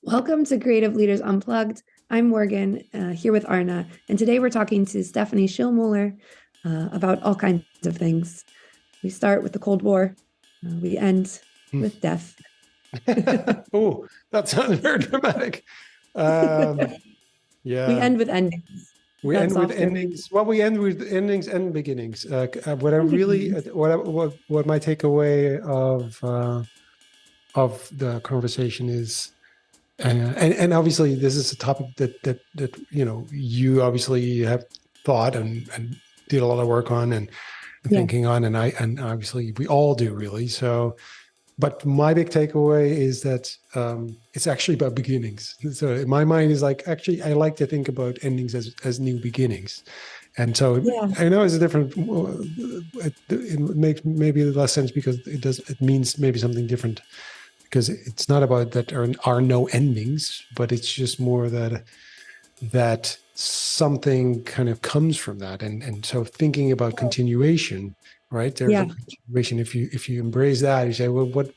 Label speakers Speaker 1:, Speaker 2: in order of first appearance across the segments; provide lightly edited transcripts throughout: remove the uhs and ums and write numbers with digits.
Speaker 1: Welcome to Creative Leaders Unplugged. I'm Morgan, here with Arna, and today we're talking to Stefanie Schillmöller about all kinds of things. We start with the Cold War, we end with death.
Speaker 2: Oh, that sounds very dramatic. Yeah.
Speaker 1: We end with endings.
Speaker 2: We end with endings. Well, we end with endings and beginnings. What I really, what my takeaway of the conversation is, and obviously this is a topic that you obviously have thought and did a lot of work on and thinking on, and obviously we all do really. So, but my big takeaway is that it's actually about beginnings. So in my mind is like, actually, I like to think about endings as new beginnings. And so I know it's a different, it makes maybe less sense because it means maybe something different, because it's not about that there are no endings, but it's just more that something kind of comes from that. And so thinking about continuation, right? There's a continuation. If you embrace that, you say, well, what,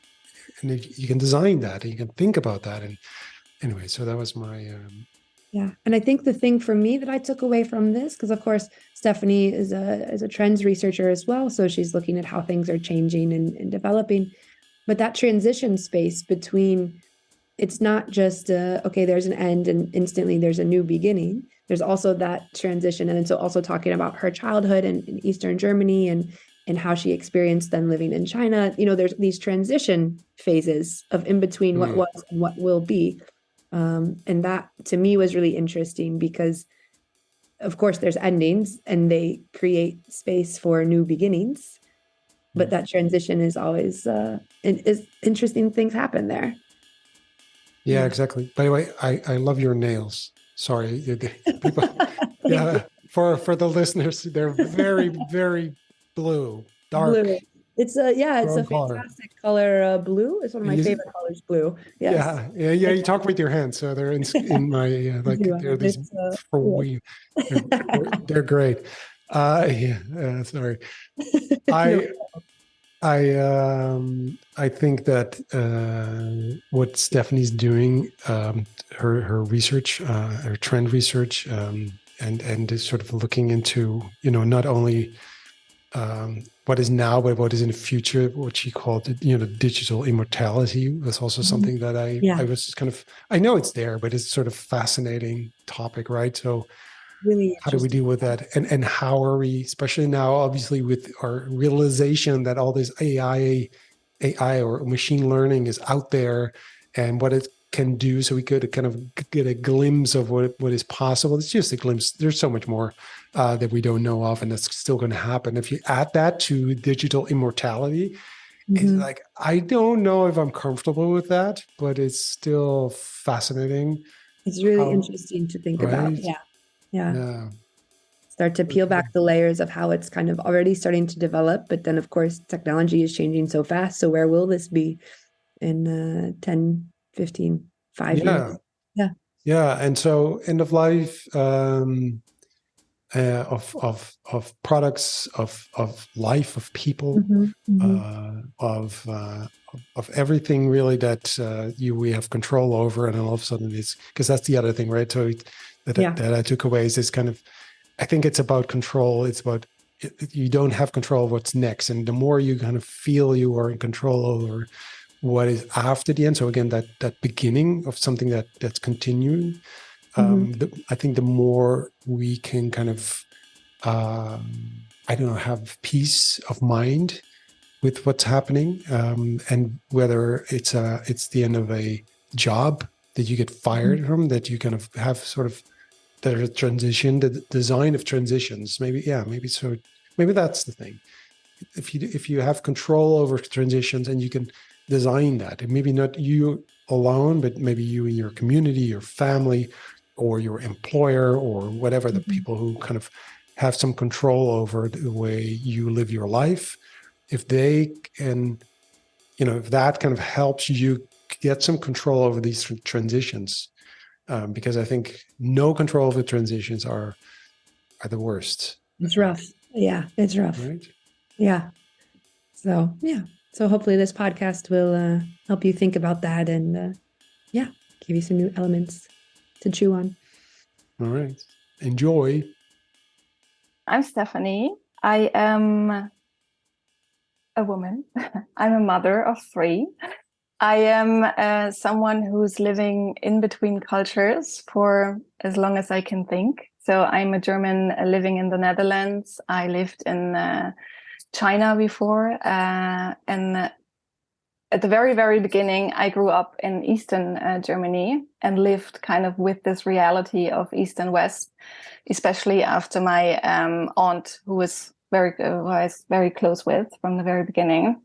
Speaker 2: and if you can design that, and you can think about that. And anyway, so that was my
Speaker 1: Yeah. And I think the thing for me that I took away from this, because of course, Stefanie is a trends researcher as well. So she's looking at how things are changing and developing. But that transition space between, it's not just, okay, there's an end and instantly there's a new beginning. There's also that transition. And so also talking about her childhood in Eastern Germany and how she experienced then living in China. You know, there's these transition phases of in between what was and what will be. And that to me was really interesting because of course there's endings and they create space for new beginnings, but that transition is always interesting things happen there.
Speaker 2: Yeah, exactly. By the way, I love your nails. Sorry, people, yeah, for the listeners, they're very, very blue, dark.
Speaker 1: Blue. It's a fantastic color. Blue. It's one of my favorite colors. Blue. Yes.
Speaker 2: Yeah. You talk with your hands, so they're in my like they're these for we. They're great. Sorry. I think that what Stefanie's doing, her research, her trend research, and is sort of looking into, not only what is now, but what is in the future, what she called, digital immortality, was also something that I was kind of, I know it's there, but it's sort of fascinating topic, right? So
Speaker 1: really,
Speaker 2: how do we deal with that? And how are we, especially now, obviously with our realization that all this AI or machine learning is out there and what it can do, so we could kind of get a glimpse of what is possible. It's just a glimpse. There's so much more that we don't know of, and that's still going to happen. If you add that to digital immortality, it's like, I don't know if I'm comfortable with that, but it's still fascinating.
Speaker 1: It's really interesting to think about. Yeah. Start to peel back the layers of how it's kind of already starting to develop. But then, of course, technology is changing so fast. So where will this be in 10, 15, 5 years?
Speaker 2: Yeah. And so end of life of products, of life, of people, of everything really that we have control over. And then all of a sudden it's, because that's the other thing, right? So that I took away is this kind of, I think it's about control. It's about, you don't have control of what's next. And the more you kind of feel you are in control over what is after the end. So again, that beginning of something that's continuing, I think the more we can kind of, have peace of mind with what's happening, and whether it's the end of a job that you get fired from, that you kind of have sort of the transition, the design of transitions. Maybe that's the thing. If you have control over transitions and you can design that, and maybe not you alone, but maybe you and your community, your family, or your employer, or whatever, the people who kind of have some control over the way you live your life, if they can, if that kind of helps you get some control over these transitions, because I think no control of the transitions are the worst.
Speaker 1: It's rough. Yeah, it's rough.
Speaker 2: Right?
Speaker 1: Yeah. So hopefully this podcast will help you think about that and give you some new elements to chew on.
Speaker 2: All right. Enjoy.
Speaker 3: I'm Stefanie. I am a woman. I'm a mother of 3. I am someone who's living in between cultures for as long as I can think. So I'm a German living in the Netherlands. I lived in China before. And at the very, very beginning, I grew up in Eastern Germany and lived kind of with this reality of East and West, especially after my aunt, who was very close with from the very beginning.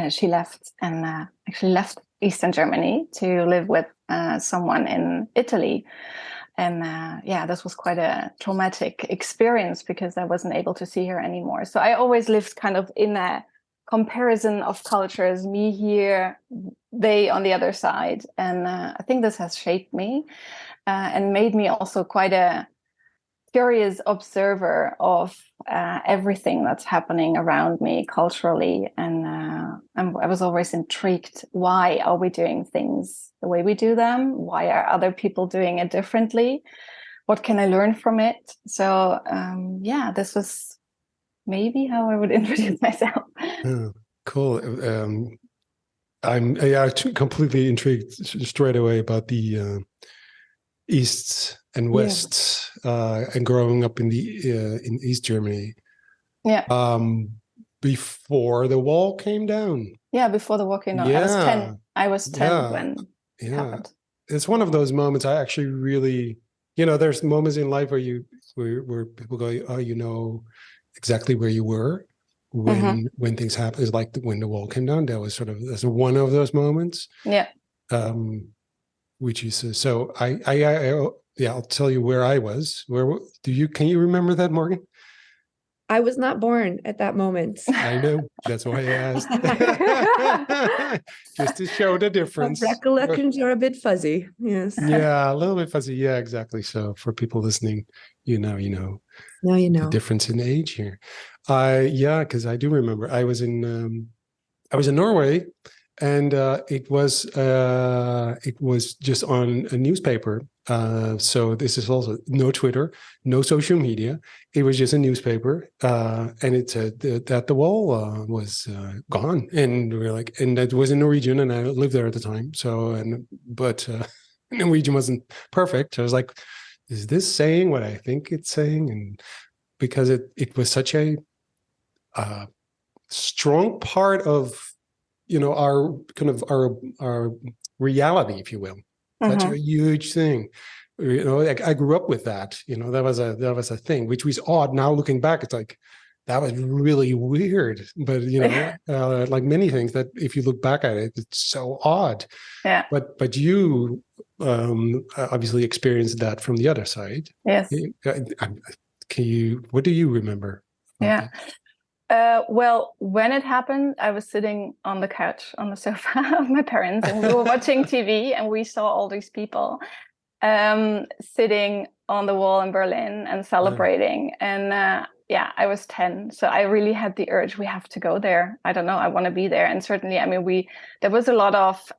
Speaker 3: She left and actually left Eastern Germany to live with someone in Italy. And this was quite a traumatic experience because I wasn't able to see her anymore. So I always lived kind of in a comparison of cultures, me here, they on the other side. And I think this has shaped me and made me also quite a curious observer of everything that's happening around me culturally. And I was always intrigued. Why are we doing things the way we do them? Why are other people doing it differently? What can I learn from it? So this was maybe how I would introduce myself.
Speaker 2: Oh, cool. I'm completely intrigued straight away about the East and West, and growing up in East Germany.
Speaker 3: Yeah.
Speaker 2: Before the wall came down.
Speaker 3: Yeah, before the wall came down.
Speaker 2: Yeah.
Speaker 3: I was 10 when it happened.
Speaker 2: It's one of those moments I actually really, there's moments in life where people go, oh, you know exactly where you were when things happen. It's like when the wall came down. That's one of those moments.
Speaker 3: Yeah.
Speaker 2: Which is so I'll tell you where I was. Can you remember that, Morgan?
Speaker 1: I was not born at that moment.
Speaker 2: I know. That's why I asked. Just to show the difference.
Speaker 1: Recollections are a bit fuzzy. Yes.
Speaker 2: Yeah, a little bit fuzzy. Yeah, exactly. So for people listening, Now you know the difference in age here. Because I do remember I was in Norway, and it was just on a newspaper. So this is also no Twitter, no social media. It was just a newspaper, and it said that the wall was gone, and we were like, and that was in Norwegian, and I lived there at the time. So, but Norwegian wasn't perfect. I was like, is this saying what I think it's saying? And because it was such a strong part of our kind of our reality, if you will. Such a huge thing. I grew up with that. That was a thing, which was odd. Now looking back, it's like that was really weird. But like many things that if you look back at it, it's so odd.
Speaker 3: Yeah.
Speaker 2: But you obviously experienced that from the other side.
Speaker 3: Yes.
Speaker 2: What do you remember?
Speaker 3: Yeah. Well, when it happened, I was sitting on the couch on the sofa of my parents, and we were watching TV, and we saw all these people sitting on the wall in Berlin and celebrating. And I was 10, so I really had the urge. We have to go there. I don't know. I want to be there. And certainly, there was a lot of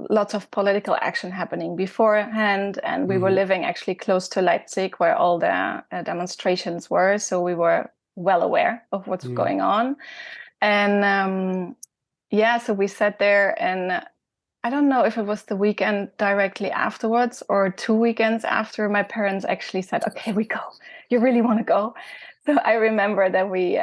Speaker 3: lots of political action happening beforehand, and we were living actually close to Leipzig, where all the demonstrations were. So we were well aware of what's going on. And so we sat there, and I don't know if it was the weekend directly afterwards or 2 weekends after, my parents actually said, okay, we go. You really want to go? So I remember that we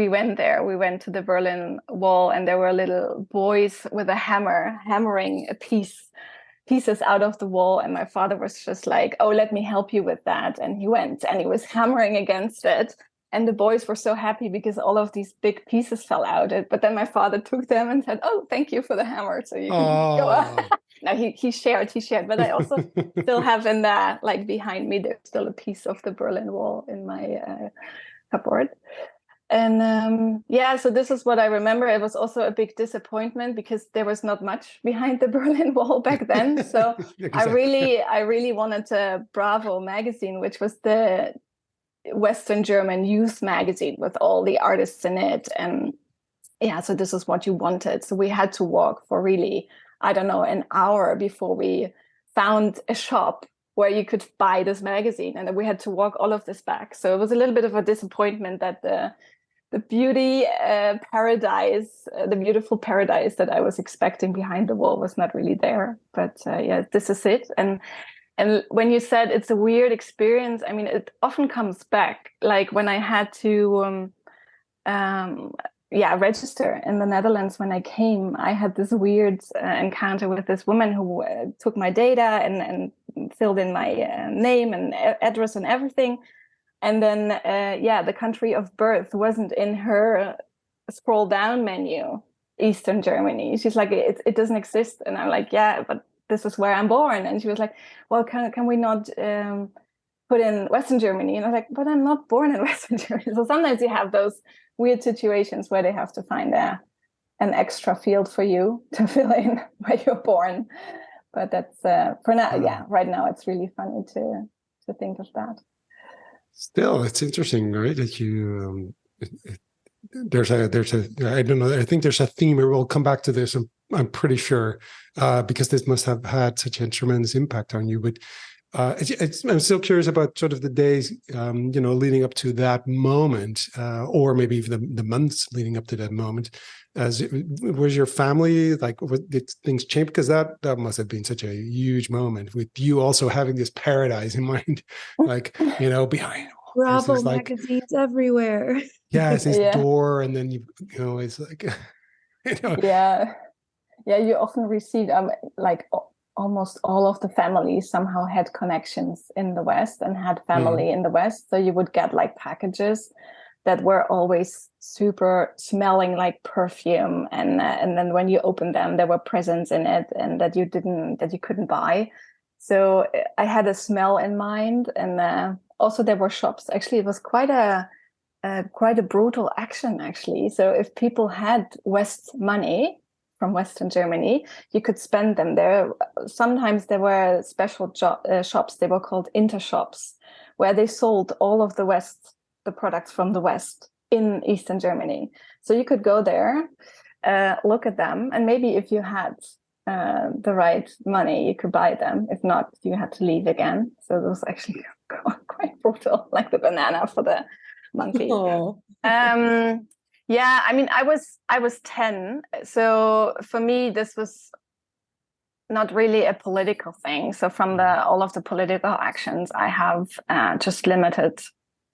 Speaker 3: went there. We went to the Berlin Wall, and there were little boys with a hammer hammering pieces out of the wall. And my father was just like, oh, let me help you with that. And he went and he was hammering against it. And the boys were so happy because all of these big pieces fell out. But then my father took them and said, oh, thank you for the hammer. So you can go on. No, he shared. But I also still have in the, like behind me, there's still a piece of the Berlin Wall in my cupboard. And so this is what I remember. It was also a big disappointment because there was not much behind the Berlin Wall back then. So
Speaker 2: Exactly.
Speaker 3: I really wanted to Bravo magazine, which was the Western German youth magazine with all the artists in it. And so this is what you wanted. So we had to walk for really I don't know, an hour before we found a shop where you could buy this magazine, and then we had to walk all of this back. So it was a little bit of a disappointment that the beauty paradise, the beautiful paradise that I was expecting behind the wall was not really there. But yeah, this is it. And when you said it's a weird experience, I mean, it often comes back. Like when I had to register in the Netherlands when I came, I had this weird encounter with this woman who took my data and filled in my name and address and everything. And then, the country of birth wasn't in her scroll down menu, Eastern Germany. She's like, it doesn't exist. And I'm like, yeah, but this is where I'm born. And she was like, well, can we not put in Western Germany? And I was like, but I'm not born in Western Germany. So sometimes you have those weird situations where they have to find an extra field for you to fill in where you're born. But that's for now. Yeah, right now it's really funny to think of that.
Speaker 2: Still, it's interesting, right? That you there's a I don't know. I think there's a theme. We'll come back to this. I'm pretty sure because this must have had such a tremendous impact on you. But I'm still curious about sort of the days, leading up to that moment, or maybe even the months leading up to that moment. Was your family like? Did things change? Because that must have been such a huge moment with you also having this paradise in mind, like behind.
Speaker 1: Bravo magazines everywhere.
Speaker 2: Yeah, it's this door, and then it's like,
Speaker 3: Yeah. You often receive like almost all of the families somehow had connections in the West and had family in the West. So you would get like packages that were always super smelling like perfume, and then when you open them, there were presents in it, and that you couldn't buy. So I had a smell in mind, and also there were shops. Actually, it was quite a brutal action, actually. So if people had West money from Western Germany, you could spend them there. Sometimes there were special shops. They were called intershops, where they sold all of the products from the West in Eastern Germany. So you could go there, look at them, and maybe if you had the right money, you could buy them. If not, you had to leave again. So it was actually quite brutal, like the banana for the monkey.
Speaker 1: Oh.
Speaker 3: Yeah, I mean, I was 10, so for me this was not really a political thing. So from all of the political actions, I have just limited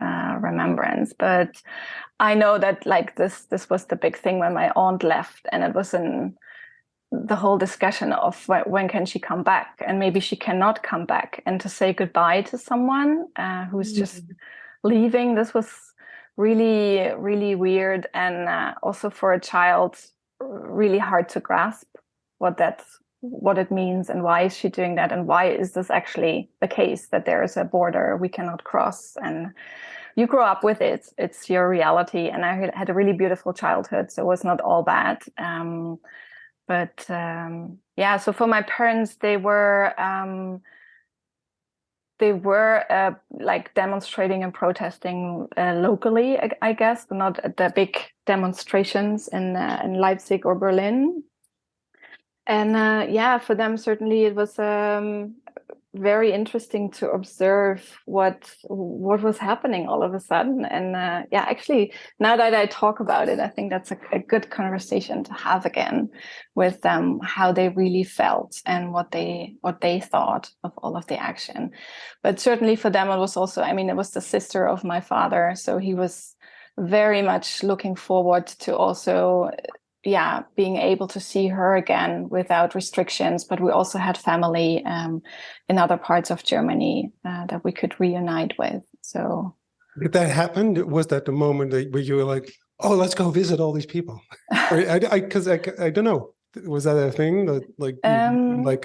Speaker 3: remembrance. But I know that like this was the big thing when my aunt left, and it was in the whole discussion of when can she come back, and maybe she cannot come back, and to say goodbye to someone who's just leaving. This was really, really weird, and also for a child, really hard to grasp what it means, and why is she doing that, and why is this actually the case that there is a border we cannot cross. And you grow up with it; it's your reality. And I had a really beautiful childhood, so it was not all bad. So for my parents, they were like demonstrating and protesting locally, I guess, but not at the big demonstrations in Leipzig or Berlin. And for them, certainly it was very interesting to observe what was happening all of a sudden. And actually, now that I talk about it, I think that's a good conversation to have again with them, how they really felt and what they thought of all of the action. But certainly for them, it was also, I mean, it was the sister of my father, so he was very much looking forward to also being able to see her again without restrictions. But we also had family in other parts of Germany that we could reunite with. So
Speaker 2: did that happen? Was that the moment where you were like, oh, let's go visit all these people? Because I don't know. Was that a thing that like,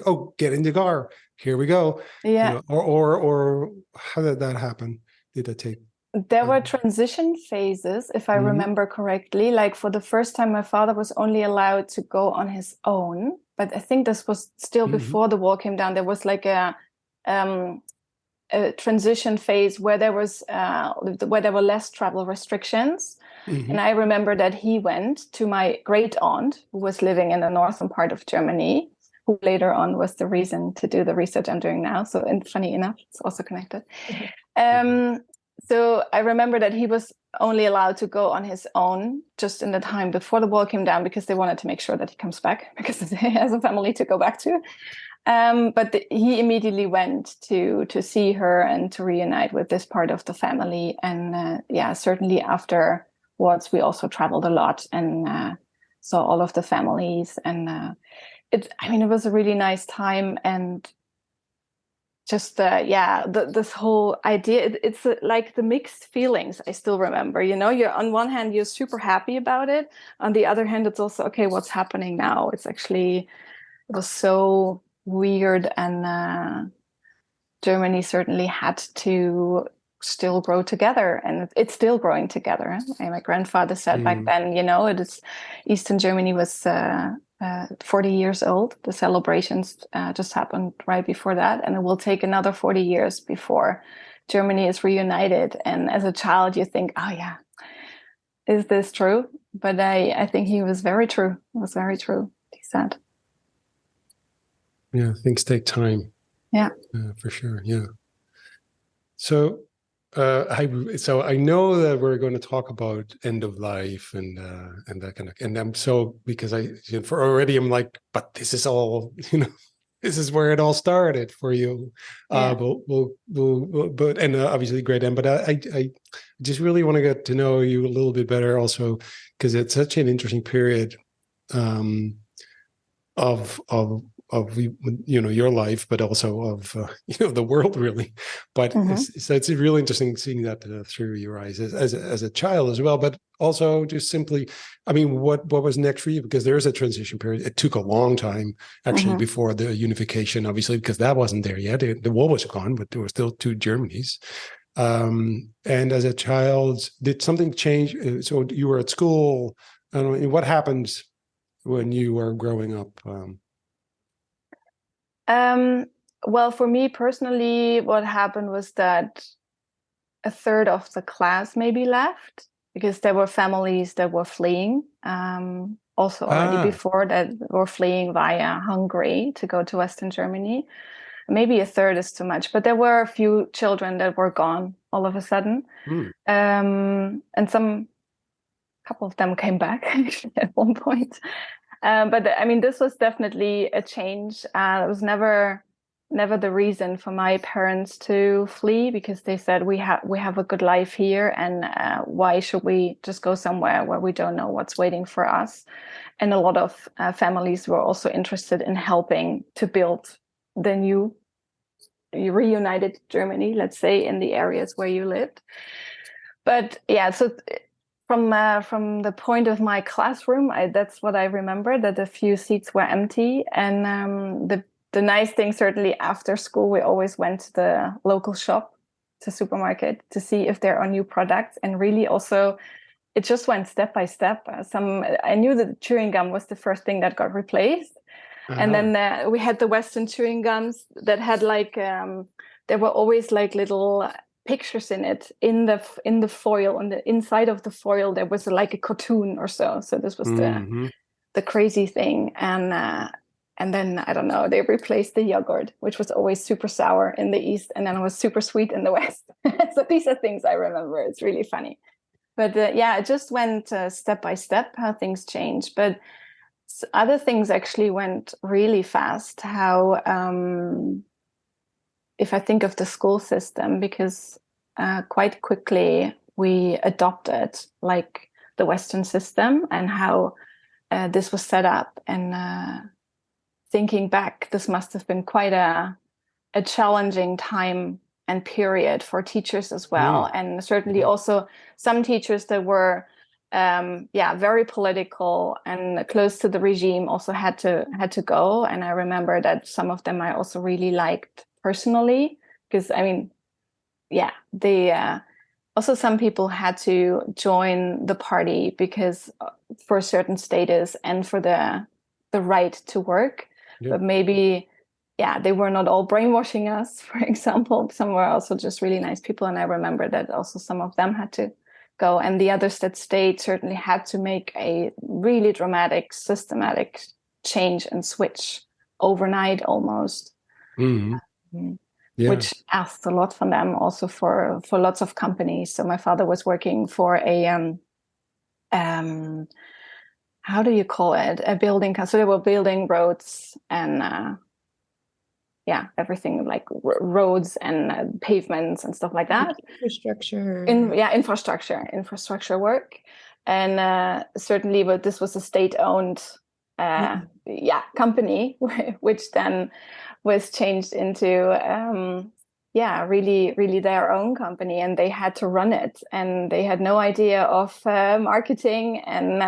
Speaker 2: oh, get in the car, here we go?
Speaker 3: Yeah.
Speaker 2: Or how did that happen? Did that take?
Speaker 3: There were transition phases, if I remember correctly. Like for the first time, my father was only allowed to go on his own. But I think this was still before the wall came down. There was like a transition phase where there were less travel restrictions. And I remember that he went to my great aunt, who was living in the northern part of Germany, who later on was the reason to do the research I'm doing now. So, and funny enough, it's also connected. So I remember that he was only allowed to go on his own just in the time before the wall came down, because they wanted to make sure that he comes back, because he has a family to go back to. But he immediately went to see her and to reunite with this part of the family. And certainly afterwards, we also traveled a lot and saw all of the families. And it was a really nice time. And just this whole idea, it's like the mixed feelings I still remember. You're on one hand, you're super happy about it. On the other hand, it's also, okay, what's happening now? It was so weird, and Germany certainly had to still grow together, and it's still growing together. And my grandfather said back then, Eastern Germany was 40 years old. The celebrations just happened right before that, and it will take another 40 years before Germany is reunited. And as a child, you think, oh yeah, is this true? But I think he was very true. It was very true, he said.
Speaker 2: Yeah, things take time.
Speaker 3: Yeah,
Speaker 2: for sure. Yeah. So, I know that we're going to talk about end of life and that kind of, and I'm so, because I'm like, but this is all, this is where it all started for you.
Speaker 3: Yeah.
Speaker 2: But obviously great end. But I just really want to get to know you a little bit better, also because it's such an interesting period of your life, but also of the world, really. But it's really interesting seeing that through your eyes as a child as well, but also just simply, what was next for you? Because there is a transition period. It took a long time actually before the unification, obviously, because that wasn't there yet. The wall was gone, but there were still two Germanys. And as a child, did something change? So you were at school. I don't know, what happened when you were growing up?
Speaker 3: Well, for me personally, what happened was that a third of the class maybe left, because there were families that were fleeing. Also already before that, were fleeing via Hungary to go to Western Germany. Maybe a third is too much, but there were a few children that were gone all of a sudden. And couple of them came back actually at one point. But this was definitely a change. It was never the reason for my parents to flee, because they said we have a good life here, and why should we just go somewhere where we don't know what's waiting for us? And a lot of families were also interested in helping to build the new reunited Germany, let's say, in the areas where you lived. But yeah, so from the point of my classroom, that's what I remember, that a few seats were empty. And the nice thing, certainly after school, we always went to the local shop, to supermarket, to see if there are new products. And really also, it just went step by step. I knew that chewing gum was the first thing that got replaced. And then we had the Western chewing gums that had there were always little pictures in it, in the foil, on the inside of the foil there was like a cartoon or so this was the crazy thing. And then I don't know, they replaced the yogurt, which was always super sour in the East, and then it was super sweet in the West. So these are things I remember. It's really funny. But it just went step by step how things changed. But other things actually went really fast. How if I think of the school system, because quite quickly we adopted the Western system and how this was set up. And thinking back, this must have been quite a challenging time and period for teachers as well. And certainly also some teachers that were very political and close to the regime also had to go. And I remember that some of them I also really liked personally, because they also, some people had to join the party because for a certain status and for the right to work. But maybe they were not all brainwashing us, for example. Some were also just really nice people, and I remember that also some of them had to go, and the others that stayed certainly had to make a really dramatic, systematic change and switch overnight almost.
Speaker 2: Mm-hmm. Yeah.
Speaker 3: Which asked a lot from them, also for lots of companies. So my father was working for a how do you call it? A building. So they were building roads and everything like roads and pavements and stuff like that.
Speaker 1: Infrastructure.
Speaker 3: Infrastructure work, and certainly, but this was a state-owned company, which then was changed into really, really their own company, and they had to run it, and they had no idea of marketing and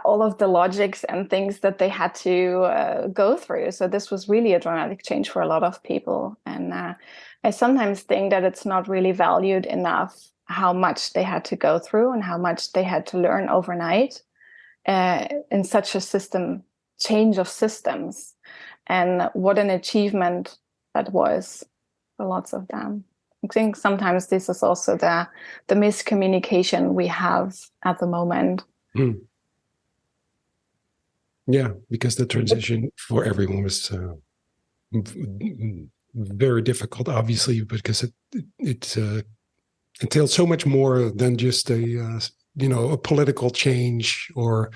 Speaker 3: all of the logics and things that they had to go through. So this was really a dramatic change for a lot of people, and I sometimes think that it's not really valued enough how much they had to go through and how much they had to learn overnight in such a change of systems, and what an achievement that was for lots of them. I think sometimes this is also the miscommunication we have at the moment.
Speaker 2: Yeah, because the transition for everyone was very difficult, obviously, because it entails so much more than just a political change, or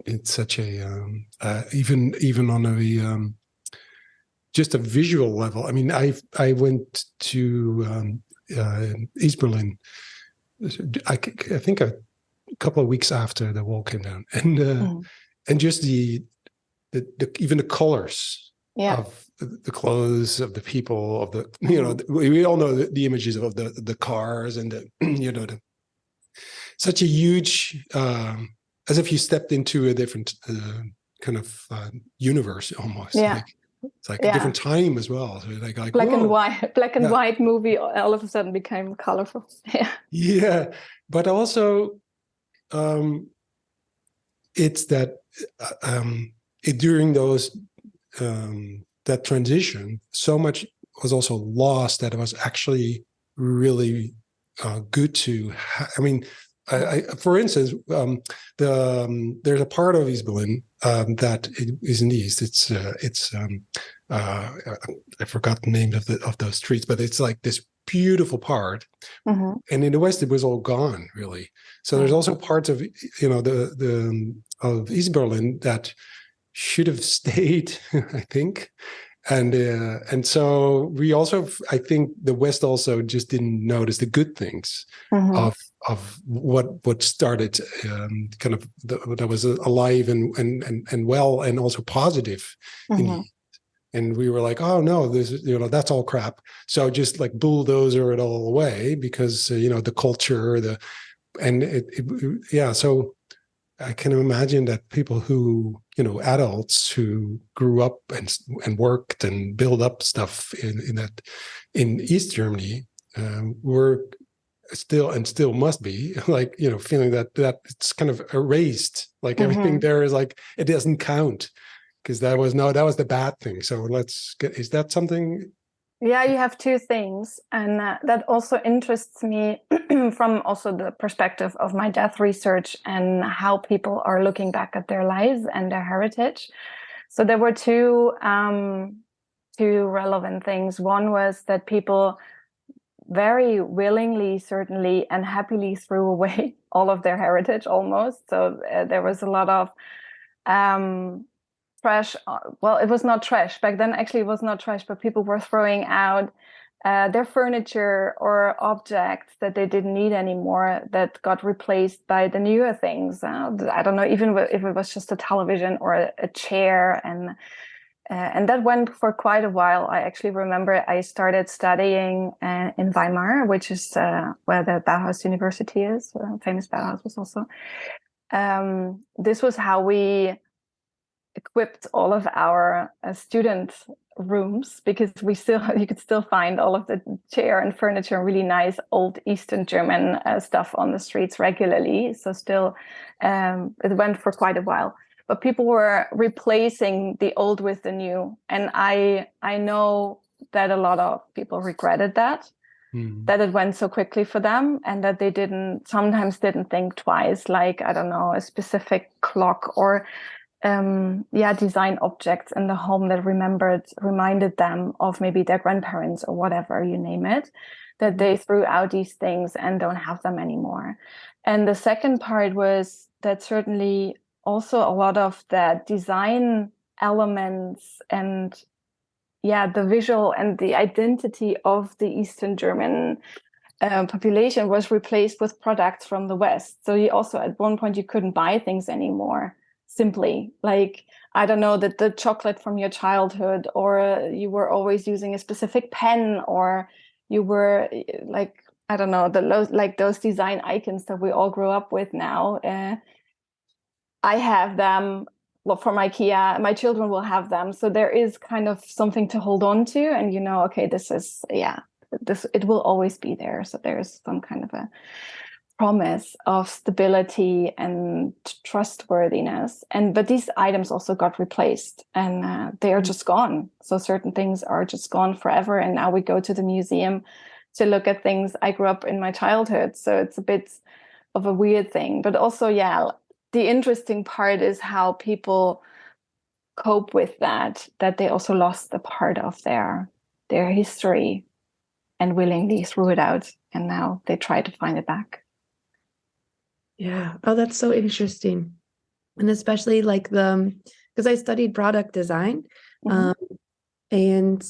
Speaker 2: it's such a even on a just a visual level. I mean, I went to East Berlin. I think a couple of weeks after the wall came down, and just the even the colors of the clothes of the people, of the we all know the images of the cars and the such a huge as if you stepped into a different kind of universe almost. It's like a different time as well. So like
Speaker 3: black and white movie all of a sudden became colorful.
Speaker 2: Yeah, but also it's that during those that transition, so much was also lost that it was actually really good to. I mean, for instance, there's a part of East Berlin that is in the east. It's I forgot the name of those streets, but it's like this beautiful part, and in the west it was all gone, really. So there's also parts of of East Berlin that should have stayed, I think, and so we also, I think, the West also just didn't notice the good things of what started, kind of that was alive and well and also positive in the. And we were like, oh no, this that's all crap. So just like bulldozer it all away because the culture, So I can imagine that people who adults who grew up and worked and built up stuff in East Germany were still must be like feeling that it's kind of erased. Like everything there is like it doesn't count. Because that was the bad thing. So is that something?
Speaker 3: Yeah, you have two things. And that also interests me from also the perspective of my death research and how people are looking back at their lives and their heritage. So there were two relevant things. One was that people very willingly, certainly, and happily threw away all of their heritage almost. So there was a lot of trash. Well, it was not trash back then. Actually, it was not trash, but people were throwing out their furniture or objects that they didn't need anymore that got replaced by the newer things. I don't know, even if it was just a television or a chair, and that went for quite a while. I actually remember I started studying in Weimar, which is where the Bauhaus University is. Famous Bauhaus was also. This was how we equipped all of our student rooms, because you could still find all of the chair and furniture and really nice old Eastern German stuff on the streets regularly. So still it went for quite a while, but people were replacing the old with the new, and I know that a lot of people regretted that. that it went so quickly for them, and that they sometimes didn't think twice, like, I don't know, a specific clock or design objects in the home that reminded them of maybe their grandparents or whatever, you name it, that they threw out these things and don't have them anymore. And the second part was that certainly also a lot of the design elements and the visual and the identity of the Eastern German population was replaced with products from the West. So you also, at one point, you couldn't buy things anymore. Simply, like, I don't know, the chocolate from your childhood, or you were always using a specific pen, or you were like, I don't know, those design icons that we all grew up with now. I have them. Well, from IKEA, my children will have them. So there is kind of something to hold on to, and okay, this it will always be there. So there's some kind of a promise of stability and trustworthiness. But these items also got replaced, and they are just gone. So certain things are just gone forever. And now we go to the museum to look at things I grew up in my childhood. So it's a bit of a weird thing. But also, the interesting part is how people cope with that they also lost a part of their history and willingly threw it out. And now they try to find it back.
Speaker 1: Yeah. Oh, that's so interesting. And especially like because I studied product design. And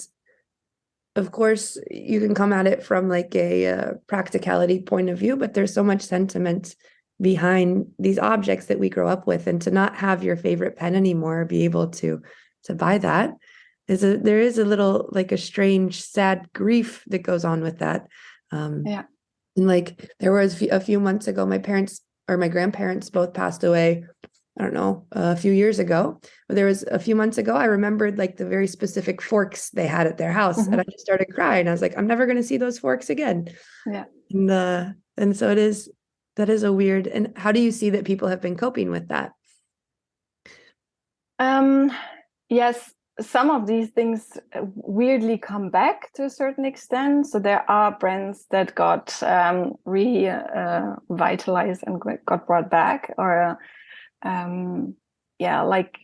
Speaker 1: of course, you can come at it from like a practicality point of view, but there's so much sentiment behind these objects that we grow up with, and to not have your favorite pen anymore, be able to buy that there is a little like a strange, sad grief that goes on with that. And like there was a few months ago, my parents or my grandparents both passed away. I don't know, a few years ago. But there was a few months ago, I remembered like the very specific forks they had at their house, and I just started crying. I was like, I'm never going to see those forks again.
Speaker 3: Yeah.
Speaker 1: And so that is a weird. And how do you see that people have been coping with that?
Speaker 3: Yes, some of these things weirdly come back to a certain extent. So there are brands that got revitalized and got brought back, or like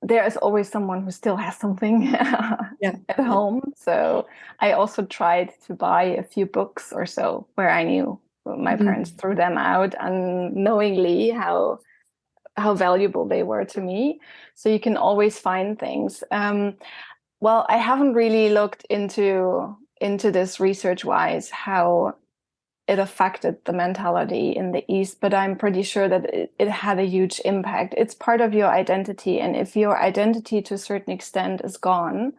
Speaker 3: there is always someone who still has something at home. So I also tried to buy a few books or so where I knew my parents threw them out unknowingly how valuable they were to me. So you can always find things. Well, I haven't really looked into this research-wise how it affected the mentality in the East, but I'm pretty sure that it had a huge impact. It's part of your identity, and if your identity to a certain extent is gone,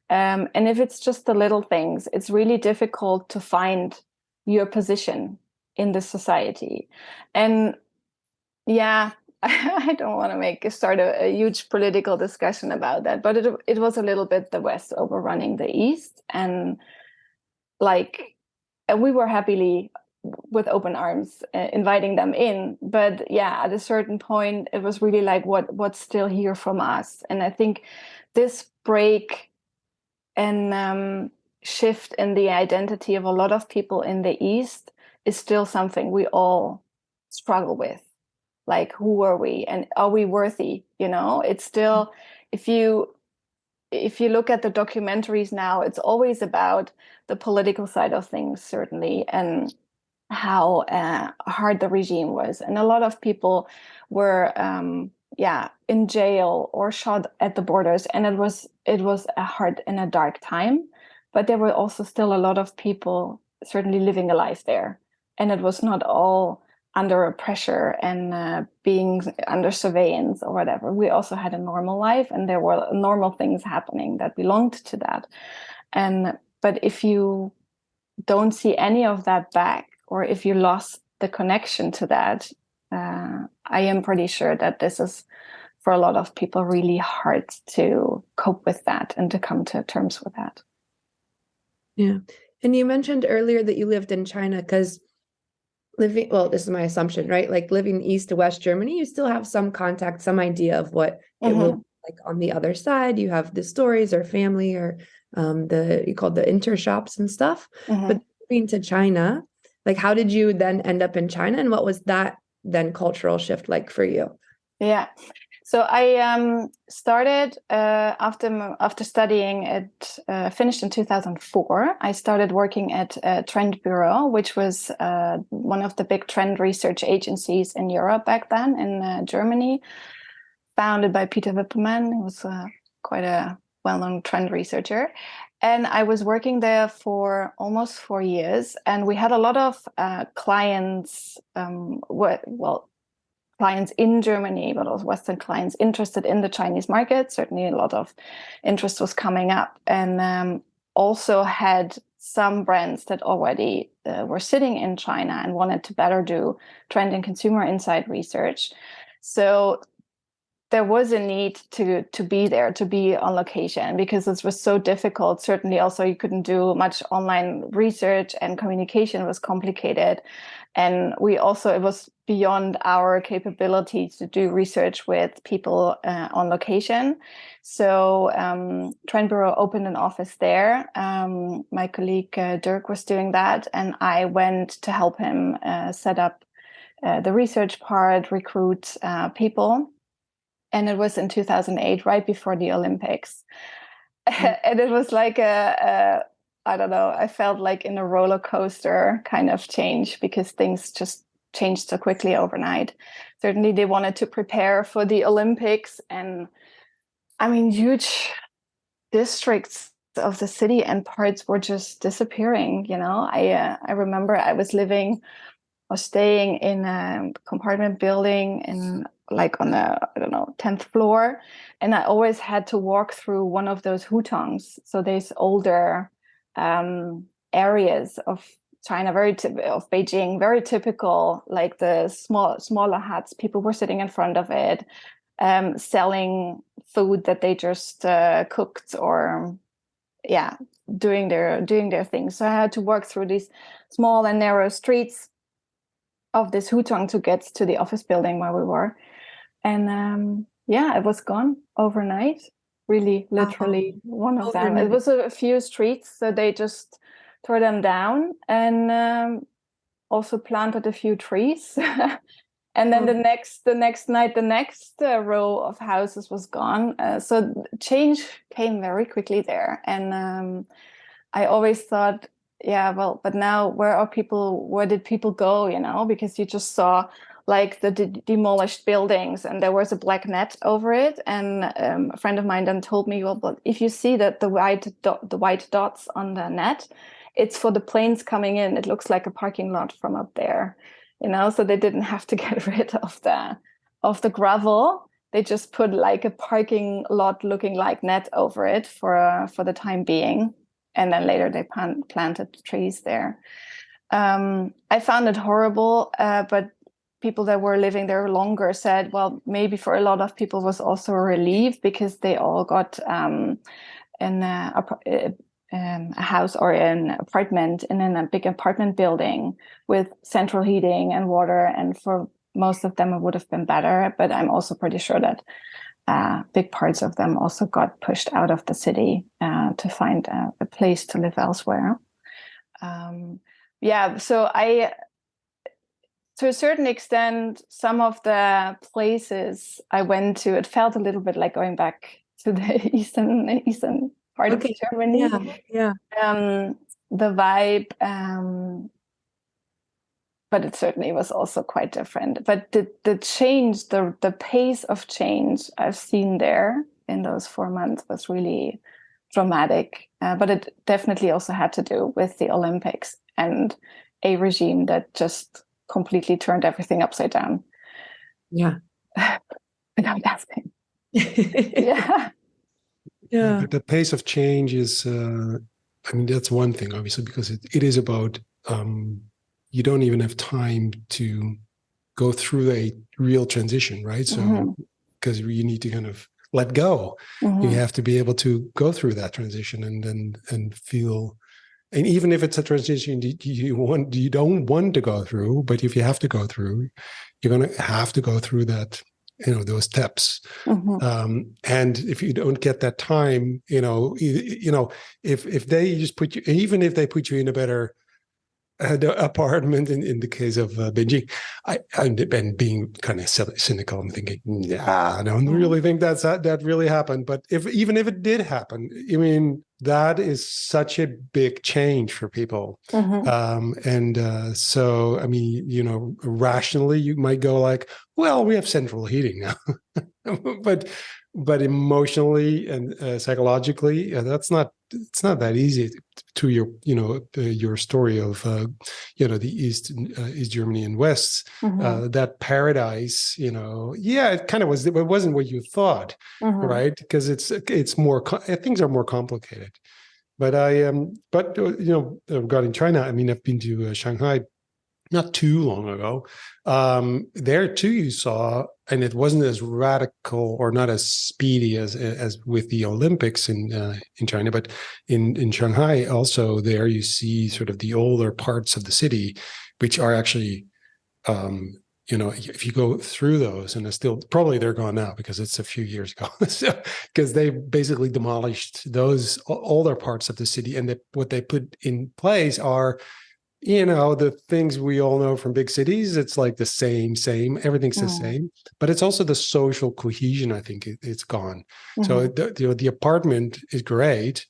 Speaker 3: and if it's just the little things, it's really difficult to find your position in the society. And I don't want to start a huge political discussion about that, but it was a little bit the West overrunning the East, and we were happily with open arms inviting them in. But at a certain point, it was really like, what's still here from us? And I think this break and shift in the identity of a lot of people in the East is still something we all struggle with. Like, who are we, and are we worthy? It's still, if you look at the documentaries now, it's always about the political side of things, certainly, and how hard the regime was. And a lot of people were in jail or shot at the borders, and it was a hard and a dark time. But there were also still a lot of people certainly living a life there, and it was not all under pressure and being under surveillance or whatever. We also had a normal life, and there were normal things happening that belonged to that. But if you don't see any of that back, or if you lost the connection to that, I am pretty sure that this is, for a lot of people, really hard to cope with that and to come to terms with that.
Speaker 1: Yeah. And you mentioned earlier that you lived in China, because this is my assumption, right? Like living east to West Germany, you still have some contact, some idea of what it will be like on the other side. You have the stories or family or you called the intershops and stuff. But moving to China, like how did you then end up in China, and what was that then cultural shift like for you?
Speaker 3: Yeah. So I started after studying at finished in 2004. I started working at Trend Bureau, which was one of the big trend research agencies in Europe back then, in Germany, founded by Peter Wippermann, who was quite a well-known trend researcher. And I was working there for almost 4 years, and we had a lot of clients. Clients in Germany, but also Western clients interested in the Chinese market. Certainly a lot of interest was coming up, and also had some brands that already were sitting in China and wanted to better do trend and consumer insight research. So there was a need to be there, to be on location, because it was so difficult. Certainly also you couldn't do much online research, and communication was complicated. And it was beyond our capability to do research with people on location. So Trend Bureau opened an office there. My colleague Dirk was doing that, and I went to help him set up the research part, recruit people. And it was in 2008, right before the Olympics. And it was like I don't know, I felt like in a roller coaster kind of change, because things just changed so quickly overnight. Certainly they wanted to prepare for the Olympics, and I mean, huge districts of the city and parts were just disappearing. I remember I was staying in a compartment building on the, I don't know, 10th floor. And I always had to walk through one of those hutongs. So there's older areas of China, of Beijing, very typical, like the smaller huts. People were sitting in front of it, selling food that they just cooked, or doing their things. So I had to work through these small and narrow streets of this hutong to get to the office building where we were. And it was gone overnight. Really, literally one of them. It was a few streets, so they just tore them down, and also planted a few trees. And then the next night, the next row of houses was gone. So change came very quickly there. And I always thought, but now where did people go, because you just saw like the demolished buildings, and there was a black net over it. And a friend of mine then told me, but if you see that the white dots on the net, it's for the planes coming in. It looks like a parking lot from up there, so they didn't have to get rid of the gravel. They just put like a parking lot looking like net over it for the time being. And then later they planted trees there. I found it horrible, but people that were living there longer said, well, maybe for a lot of people was also a relief, because they all got a house or an apartment in a big apartment building with central heating and water. And for most of them, it would have been better. But I'm also pretty sure that big parts of them also got pushed out of the city to find a place to live elsewhere. So to a certain extent, some of the places I went to, it felt a little bit like going back to the eastern part of Germany.
Speaker 1: Yeah.
Speaker 3: The vibe, but it certainly was also quite different. But the change, the pace of change I've seen there in those 4 months was really dramatic. But it definitely also had to do with the Olympics and a regime that just completely turned everything upside down.
Speaker 1: Yeah.
Speaker 3: Without asking. Yeah.
Speaker 2: The pace of change is, that's one thing, obviously, because it is about, you don't even have time to go through a real transition, right? So, because you need to kind of let go, you have to be able to go through that transition and feel. And even if it's a transition you don't want to go through, but if you have to go through, you're going to have to go through that, those steps. And if you don't get that time, if they just put you, even if they put you in a better the apartment in the case of Beijing, and being kind of cynical, I'm thinking, yeah, I don't really think that really happened. But even if it did happen, I mean, that is such a big change for people. So, I mean, you know, rationally, you might go like, well, we have central heating now, but emotionally and psychologically, it's not that easy. To your, you know, your story of, you know, the East Germany and West, that paradise, you know, yeah, it kind of was. It wasn't what you thought, right? Because it's more things are more complicated. But you know, regarding China, I mean, I've been to Shanghai not too long ago. There too, you saw, and it wasn't as radical or not as speedy as with the Olympics in China, but in Shanghai also, there you see sort of the older parts of the city, which are actually, you know, if you go through those, and it's still probably they're gone now because it's a few years ago, so, because they basically demolished those older parts of the city, and what they put in place are, you know, the things we all know from big cities. It's like the same, everything's the same, but it's also the social cohesion. I think it's gone. So you know, the apartment is great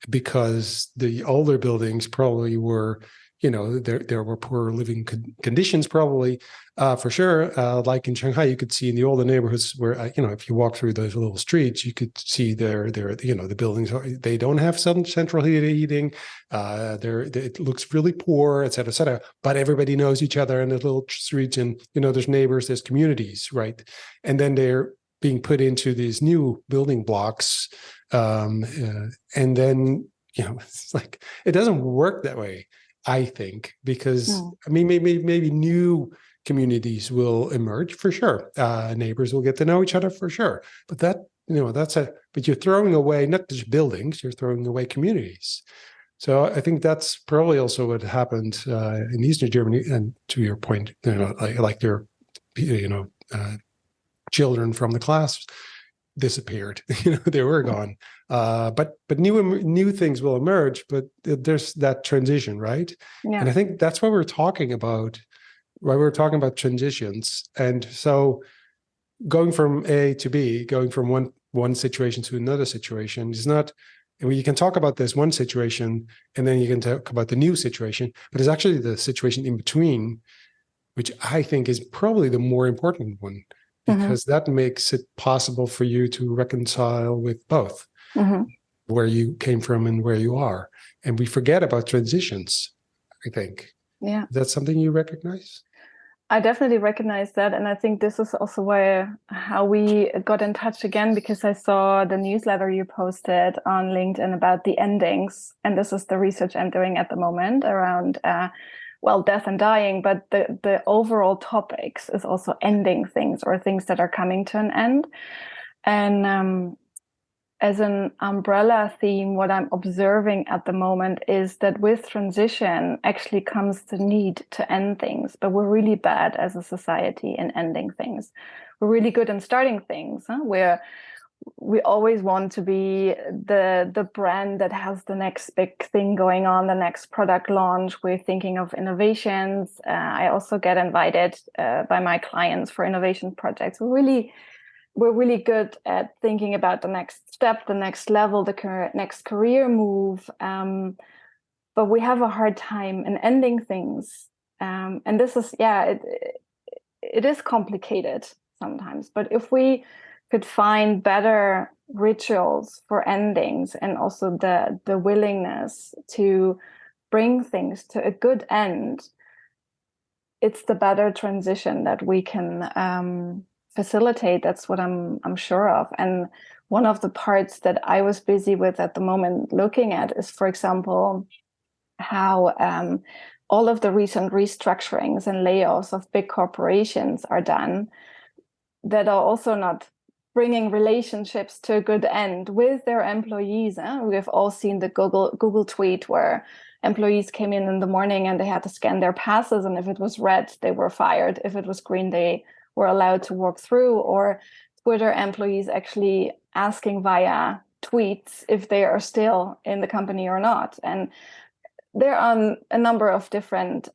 Speaker 2: because the older buildings probably were, you know, there were poor living conditions probably, for sure. Like in Shanghai, you could see in the older neighborhoods where, you know, if you walk through those little streets, you could see there, you know, the buildings they don't have some central heating. It looks really poor, et cetera, et cetera. But everybody knows each other in the little streets, and you know, there's neighbors, there's communities, right? And then they're being put into these new building blocks, and then, you know, it's like it doesn't work that way, I think, because I mean, maybe new communities will emerge for sure. Neighbors will get to know each other for sure. But that, you know, but you're throwing away not just buildings, you're throwing away communities. So I think that's probably also what happened in Eastern Germany. And to your point, you know, like their, you know, children from the class disappeared. You know, they were gone. But new things will emerge. But there's that transition, right? Yeah. And I think that's what we're talking about. Right, we're talking about transitions, and so going from A to B, going from one situation to another situation is not. I mean, you can talk about this one situation, and then you can talk about the new situation, but it's actually the situation in between, which I think is probably the more important one, because that makes it possible for you to reconcile with both where you came from and where you are. And we forget about transitions, I think. Yeah. Is that something you recognize?
Speaker 3: I definitely recognize that. And I think this is also how we got in touch again, because I saw the newsletter you posted on LinkedIn about the endings. And this is the research I'm doing at the moment around, death and dying. But the overall topics is also ending things, or things that are coming to an end. And as an umbrella theme, what I'm observing at the moment is that with transition actually comes the need to end things, but we're really bad as a society in ending things. We're really good in starting things, where we always want to be the brand that has the next big thing going on, the next product launch. We're thinking of innovations. I also get invited by my clients for innovation projects. We're really good at thinking about the next step, the next level, the next career move. But we have a hard time in ending things. And this is, it is complicated sometimes. But if we could find better rituals for endings, and also the willingness to bring things to a good end, it's the better transition that we can facilitate. That's what I'm sure of. And one of the parts that I was busy with at the moment looking at is, for example, how all of the recent restructurings and layoffs of big corporations are done, that are also not bringing relationships to a good end with their employees. We've all seen the Google tweet where employees came in the morning and they had to scan their passes, and if it was red, they were fired. If it was green, they were allowed to walk through. Or Twitter employees actually asking via tweets if they are still in the company or not. And there are a number of different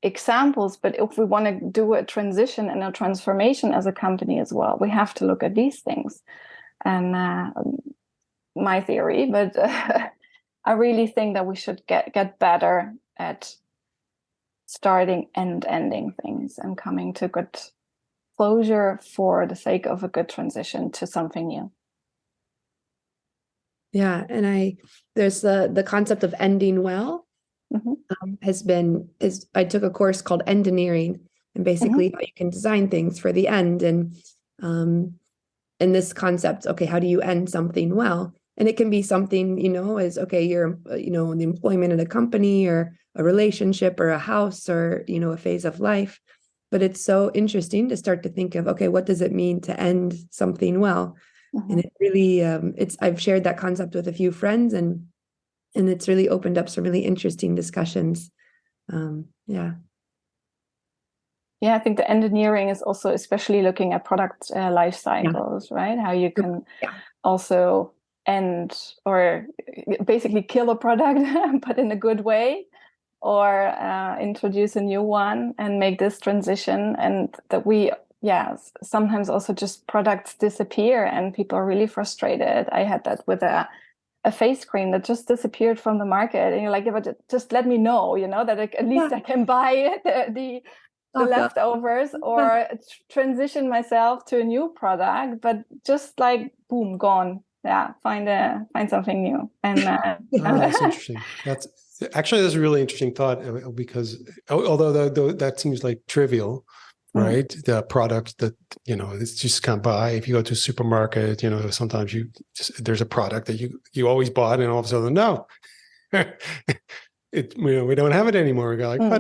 Speaker 3: examples, but if we want to do a transition and a transformation as a company as well, we have to look at these things. And my theory, but I really think that we should get better at starting and ending things and coming to good closure for the sake of a good transition to something new.
Speaker 1: Yeah, and there's the concept of ending well. I took a course called engineering, and basically how you can design things for the end, and this concept, okay, how do you end something well? And it can be something, as, okay, you're, the employment in a company or a relationship or a house or, a phase of life. But it's so interesting to start to think of, okay, what does it mean to end something well? And it really, I've shared that concept with a few friends, and it's really opened up some really interesting discussions. Yeah,
Speaker 3: I think the engineering is also especially looking at product life cycles, right? How you can also end or basically kill a product, but in a good way, or introduce a new one and make this transition. And that sometimes also just products disappear and people are really frustrated. I had that with a face cream that just disappeared from the market, and you're like, but just let me know, that at least I can buy the leftovers or transition myself to a new product, but just like boom, gone. Find something new. And
Speaker 2: that's interesting. That's a really interesting thought, because although that seems like trivial, right? The product that, it's just can't buy. If you go to a supermarket, sometimes there's a product that you always bought, and all of a sudden, no, we don't have it anymore. We go like, but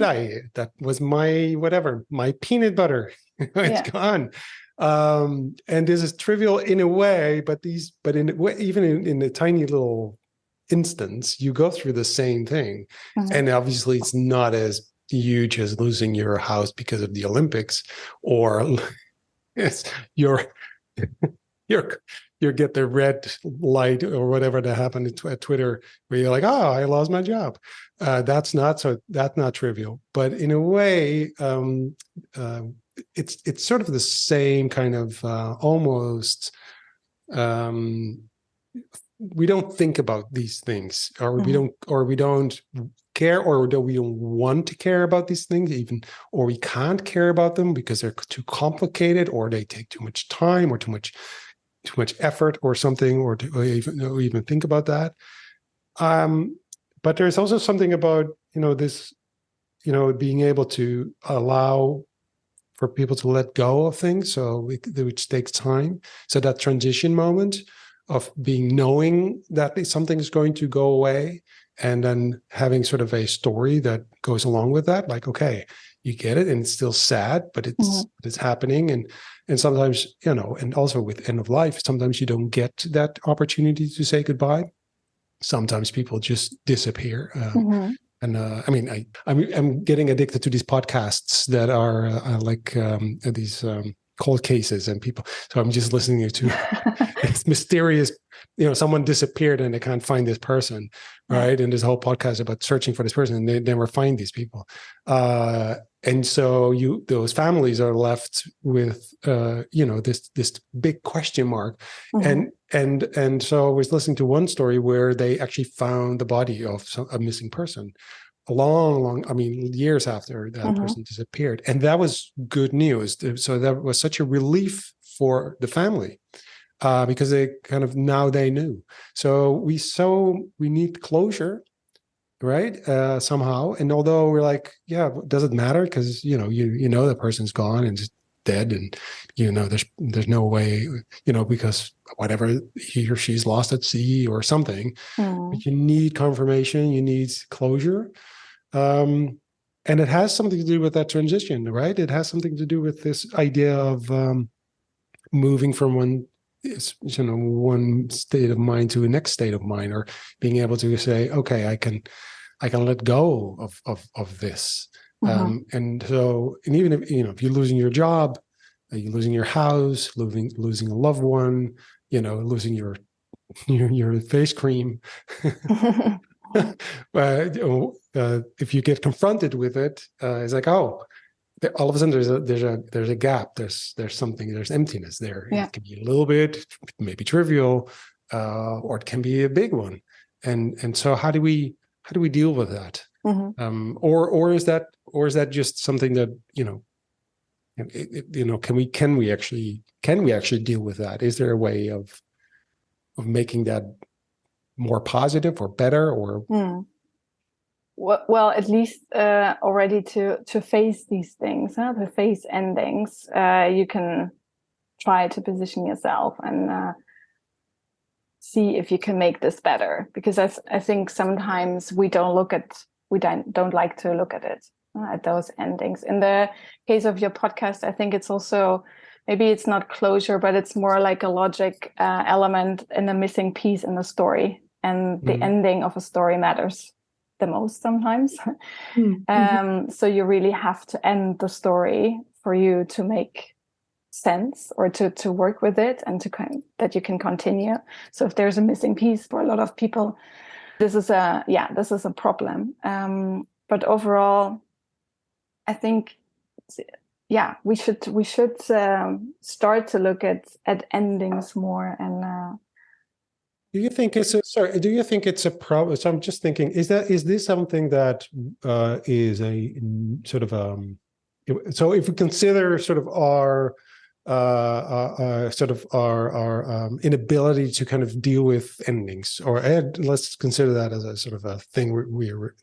Speaker 2: that was my peanut butter. It's gone. And this is trivial in a way, but even in a tiny little instance, you go through the same thing. And obviously it's not as huge as losing your house because of the Olympics, or your you get the red light or whatever that happened at Twitter, where you're like, oh, I lost my job. That's not trivial, but in a way, it's sort of the same kind of almost. We don't think about these things, or we don't care, or do we don't want to care about these things, even, or we can't care about them because they're too complicated, or they take too much time, or too much effort, or something, or to even think about that. But there's also something about this, being able to allow for people to let go of things, which takes time. So that transition moment of knowing that something is going to go away, and then having sort of a story that goes along with that, like, okay, you get it, and it's still sad, but it's happening. And sometimes, and also with end of life, sometimes you don't get that opportunity to say goodbye. Sometimes people just disappear. And I'm getting addicted to these podcasts that are like these cold cases and people. So I'm just listening to it's mysterious. Someone disappeared and they can't find this person, right? And this whole podcast about searching for this person, and they never find these people. And so those families are left with this big question mark. And so I was listening to one story where they actually found the body of a missing person years after that person disappeared. And that was good news. So that was such a relief for the family, because they kind of, now they knew. So we need closure, right? Somehow. And although we're like, does it matter? Because, the person's gone and just dead, and, there's no way, because whatever, he or she's lost at sea or something, but you need confirmation, you need closure. And it has something to do with that transition, right? It has something to do with this idea of moving from one state of mind to the next state of mind, or being able to say, okay, I can let go of this. And even if, if you're losing your job, you're losing your house, losing a loved one, losing your face cream, if you get confronted with it, it's like, oh, all of a sudden there's a gap. There's something. There's emptiness there.
Speaker 3: Yeah.
Speaker 2: It can be a little bit, maybe trivial, or it can be a big one. And so how do we deal with that?
Speaker 3: Mm-hmm.
Speaker 2: Or is that just something that can we actually deal with that? Is there a way of making that more positive or better or?
Speaker 3: Well, at least already to face these things, to face endings, you can try to position yourself and see if you can make this better. Because I think sometimes we don't like to look at it, at those endings. In the case of your podcast, I think it's also, maybe it's not closure, but it's more like a logic element and a missing piece in the story. And the ending of a story matters the most sometimes. So you really have to end the story for you to make sense or to work with it and that you can continue. So if there's a missing piece for a lot of people, this is a problem. But overall, I think, we should start to look at endings more. And
Speaker 2: do you think it's a problem? So I'm just thinking, is this something that is a sort of so if we consider sort of our inability to kind of deal with endings, or let's consider that as a sort of a thing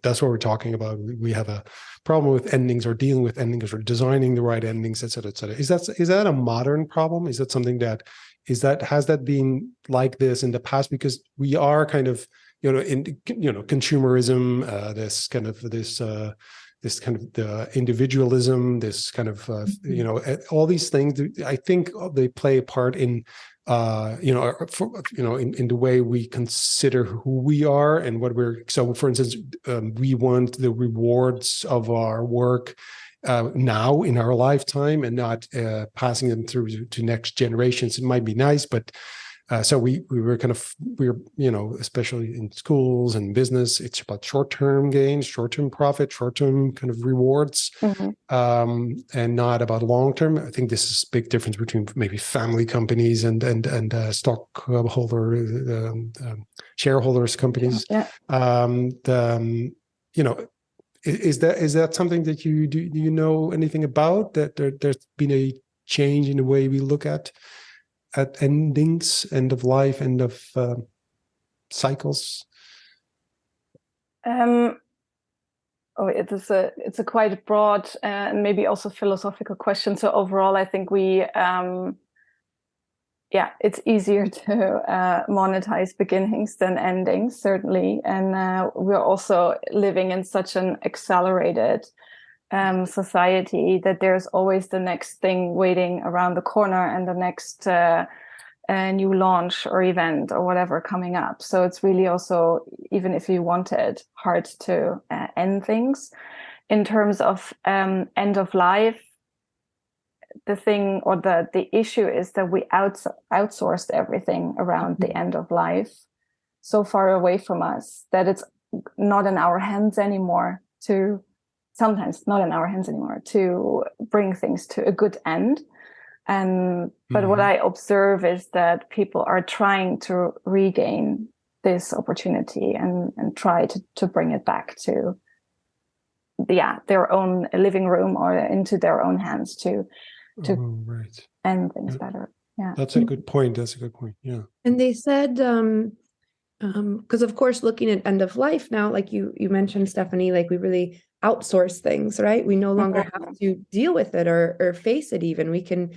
Speaker 2: that's what we're talking about. We have a problem with endings, or dealing with endings, or designing the right endings, et cetera, et cetera. Is that a modern problem? Is that something that has that been like this in the past? Because we are kind of, in consumerism, this kind of the individualism, this kind of all these things. I think they play a part in in the way we consider who we are and what we're. So, for instance, we want the rewards of our work now in our lifetime, and not passing them through to next generations. It might be nice, but so we were especially in schools and business, it's about short-term gains, short-term profit, short-term kind of rewards, and not about long-term. I think this is a big difference between maybe family companies and stockholder shareholders companies. Is that something that do you know anything about, that there's been a change in the way we look at endings, end of life, end of cycles?
Speaker 3: It's a quite broad and maybe also philosophical question. So overall, I think it's easier to monetize beginnings than endings, certainly. And we're also living in such an accelerated society that there's always the next thing waiting around the corner, and the next new launch or event or whatever coming up. So it's really also, even if you wanted, hard to end things. In terms of end of life, the thing, or the issue is that we outsourced everything around the end of life so far away from us that it's not in our hands anymore to bring things to a good end. But what I observe is that people are trying to regain this opportunity and try to bring it back to their own living room or into their own hands to end things better. Yeah,
Speaker 2: that's a good point. Yeah.
Speaker 1: And they said, because of course, looking at end of life now, like you mentioned, Stefanie, like we really outsource things, right? We no longer have to deal with it or face it. Even we can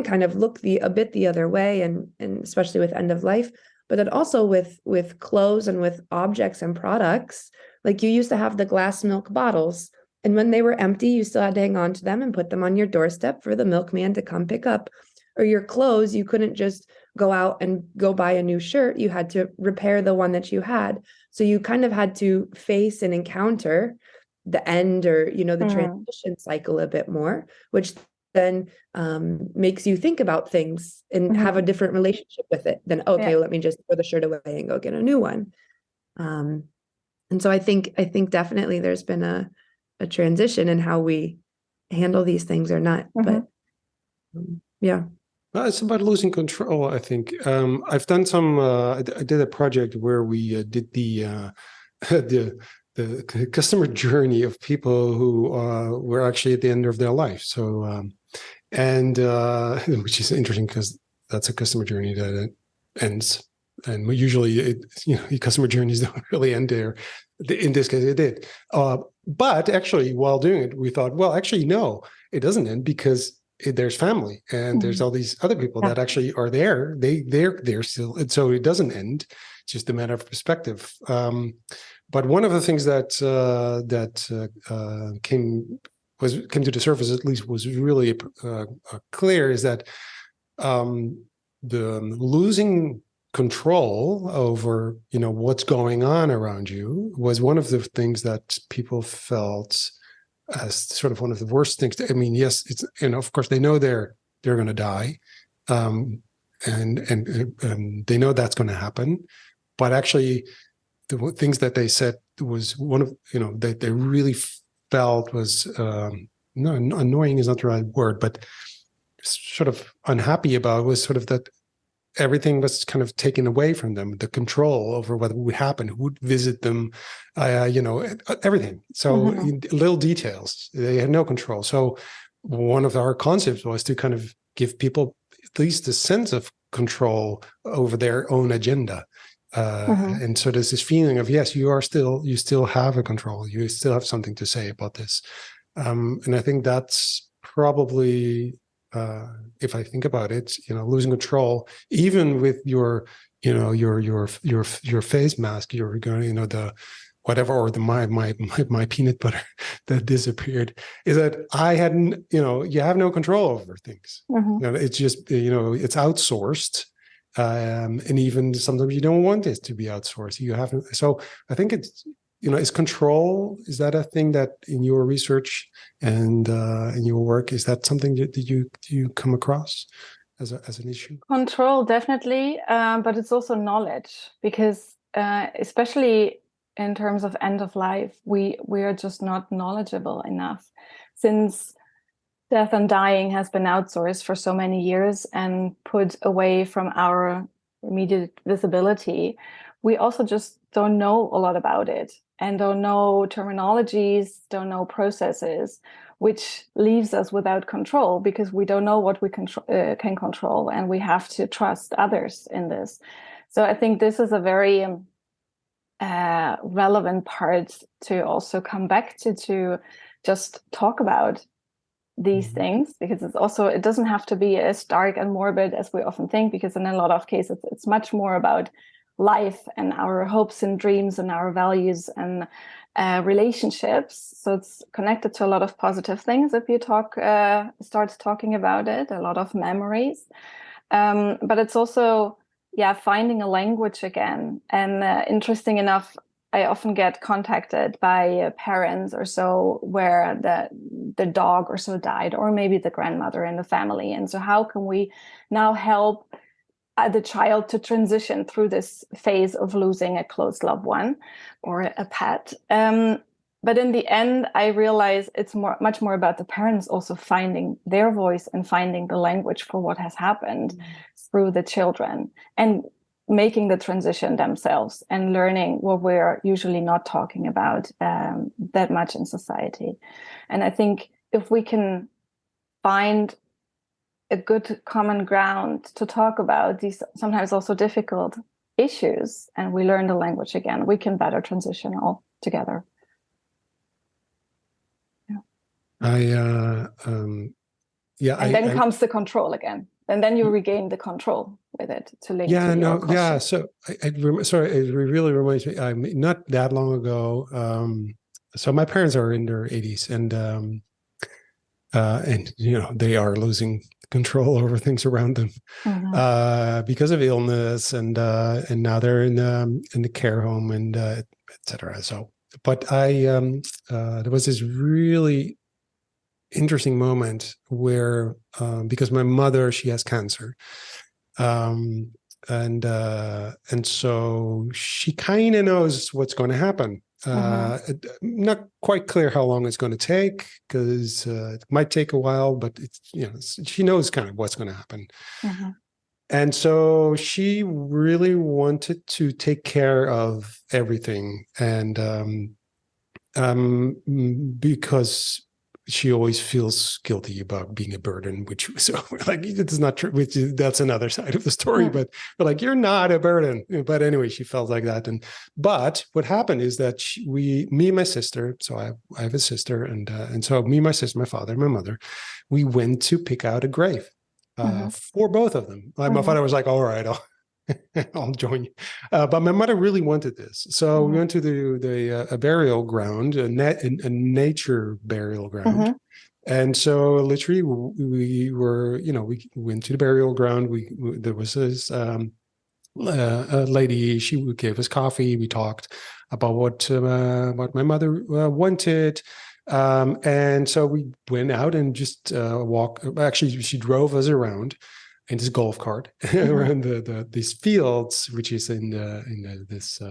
Speaker 1: kind of look a bit the other way, and especially with end of life, but then also with clothes and with objects and products. Like you used to have the glass milk bottles, and when they were empty, you still had to hang on to them and put them on your doorstep for the milkman to come pick up. Or your clothes, you couldn't just go out and go buy a new shirt. You had to repair the one that you had. So you kind of had to face and encounter the end, or the transition cycle a bit more, which then makes you think about things and have a different relationship with it than, well, let me just throw the shirt away and go get a new one. And so I think definitely there's been a transition in how we handle these things or not. But yeah.
Speaker 2: Well, it's about losing control, I think. I've done some. I did a project where we did the customer journey of people who were actually at the end of their life. So, which is interesting because that's a customer journey that ends, and usually, customer journeys don't really end there. In this case, it did. But actually, while doing it, we thought, well, actually, no, it doesn't end because there's family and there's all these other people that actually are there. They're still, and so it doesn't end. It's just a matter of perspective. But one of the things that came to the surface, at least, was really clear, is that the losing control over what's going on around you was one of the things that people felt as sort of one of the worst things. I mean, yes, it's, of course they know they're going to die, and they know that's going to happen, but actually the things that they said was one of that they really felt was no, annoying is not the right word, but sort of unhappy about was sort of that everything was kind of taken away from them, the control over what would happen, who would visit them, everything. So little details, they had no control. So one of our concepts was to kind of give people at least a sense of control over their own agenda. And so there's this feeling of, yes, you still have a control, you still have something to say about this. And I think that's probably, if I think about it, losing control, even with your face mask, you're going, the whatever, or my peanut butter that disappeared, is that I hadn't, you have no control over things. It's just, it's outsourced. And even sometimes you don't want it to be outsourced. You have, so I think it's, is control, is that a thing that in your research and in your work, is that something that you come across as an issue?
Speaker 3: Control, definitely, but it's also knowledge, because especially in terms of end of life, we are just not knowledgeable enough, since death and dying has been outsourced for so many years and put away from our immediate visibility. We also just don't know a lot about it, and don't know terminologies, don't know processes, which leaves us without control, because we don't know what we can control, and we have to trust others in this. So I think this is a very relevant part to also come back to just talk about these things, because it doesn't have to be as dark and morbid as we often think, because in a lot of cases it's much more about life and our hopes and dreams and our values and relationships. So it's connected to a lot of positive things if you start talking about it, a lot of memories, but it's also finding a language again. And interesting enough, I often get contacted by parents or so where the dog or so died, or maybe the grandmother in the family. And so how can we now help the child to transition through this phase of losing a close loved one or a pet? But in the end, I realize it's much more about the parents also finding their voice and finding the language for what has happened through the children, and making the transition themselves and learning what we're usually not talking about that much in society. And I think if we can find a good common ground to talk about these sometimes also difficult issues, and we learn the language again, we can better transition all together.
Speaker 2: And then
Speaker 3: comes the control again, and then you regain the control with it to link to your question.
Speaker 2: So it really reminds me, not that long ago, so my parents are in their 80s, and they are losing control over things around them because of illness, and now they're in the care home, and etc. So, but there was this really interesting moment where, because my mother, she has cancer, and so she kind of knows what's going to happen. Not quite clear how long it's going to take, because it might take a while, but she knows kind of what's going to happen. And so she really wanted to take care of everything, and because she always feels guilty about being a burden, which so like it's not true. That's another side of the story. But like, you're not a burden. But anyway, she felt like that. But what happened is that me and my sister. So I have a sister, and so me, my sister, my father, my mother, we went to pick out a grave for both of them. My father was like, "All right, I'll join you," but my mother really wanted this, so we went to the burial ground, a nature burial ground, and so literally we went to the burial ground. There was this a lady. She gave us coffee. We talked about what my mother wanted. And so we went out and just walked. Actually, she drove us around in this golf cart around these fields, which is in this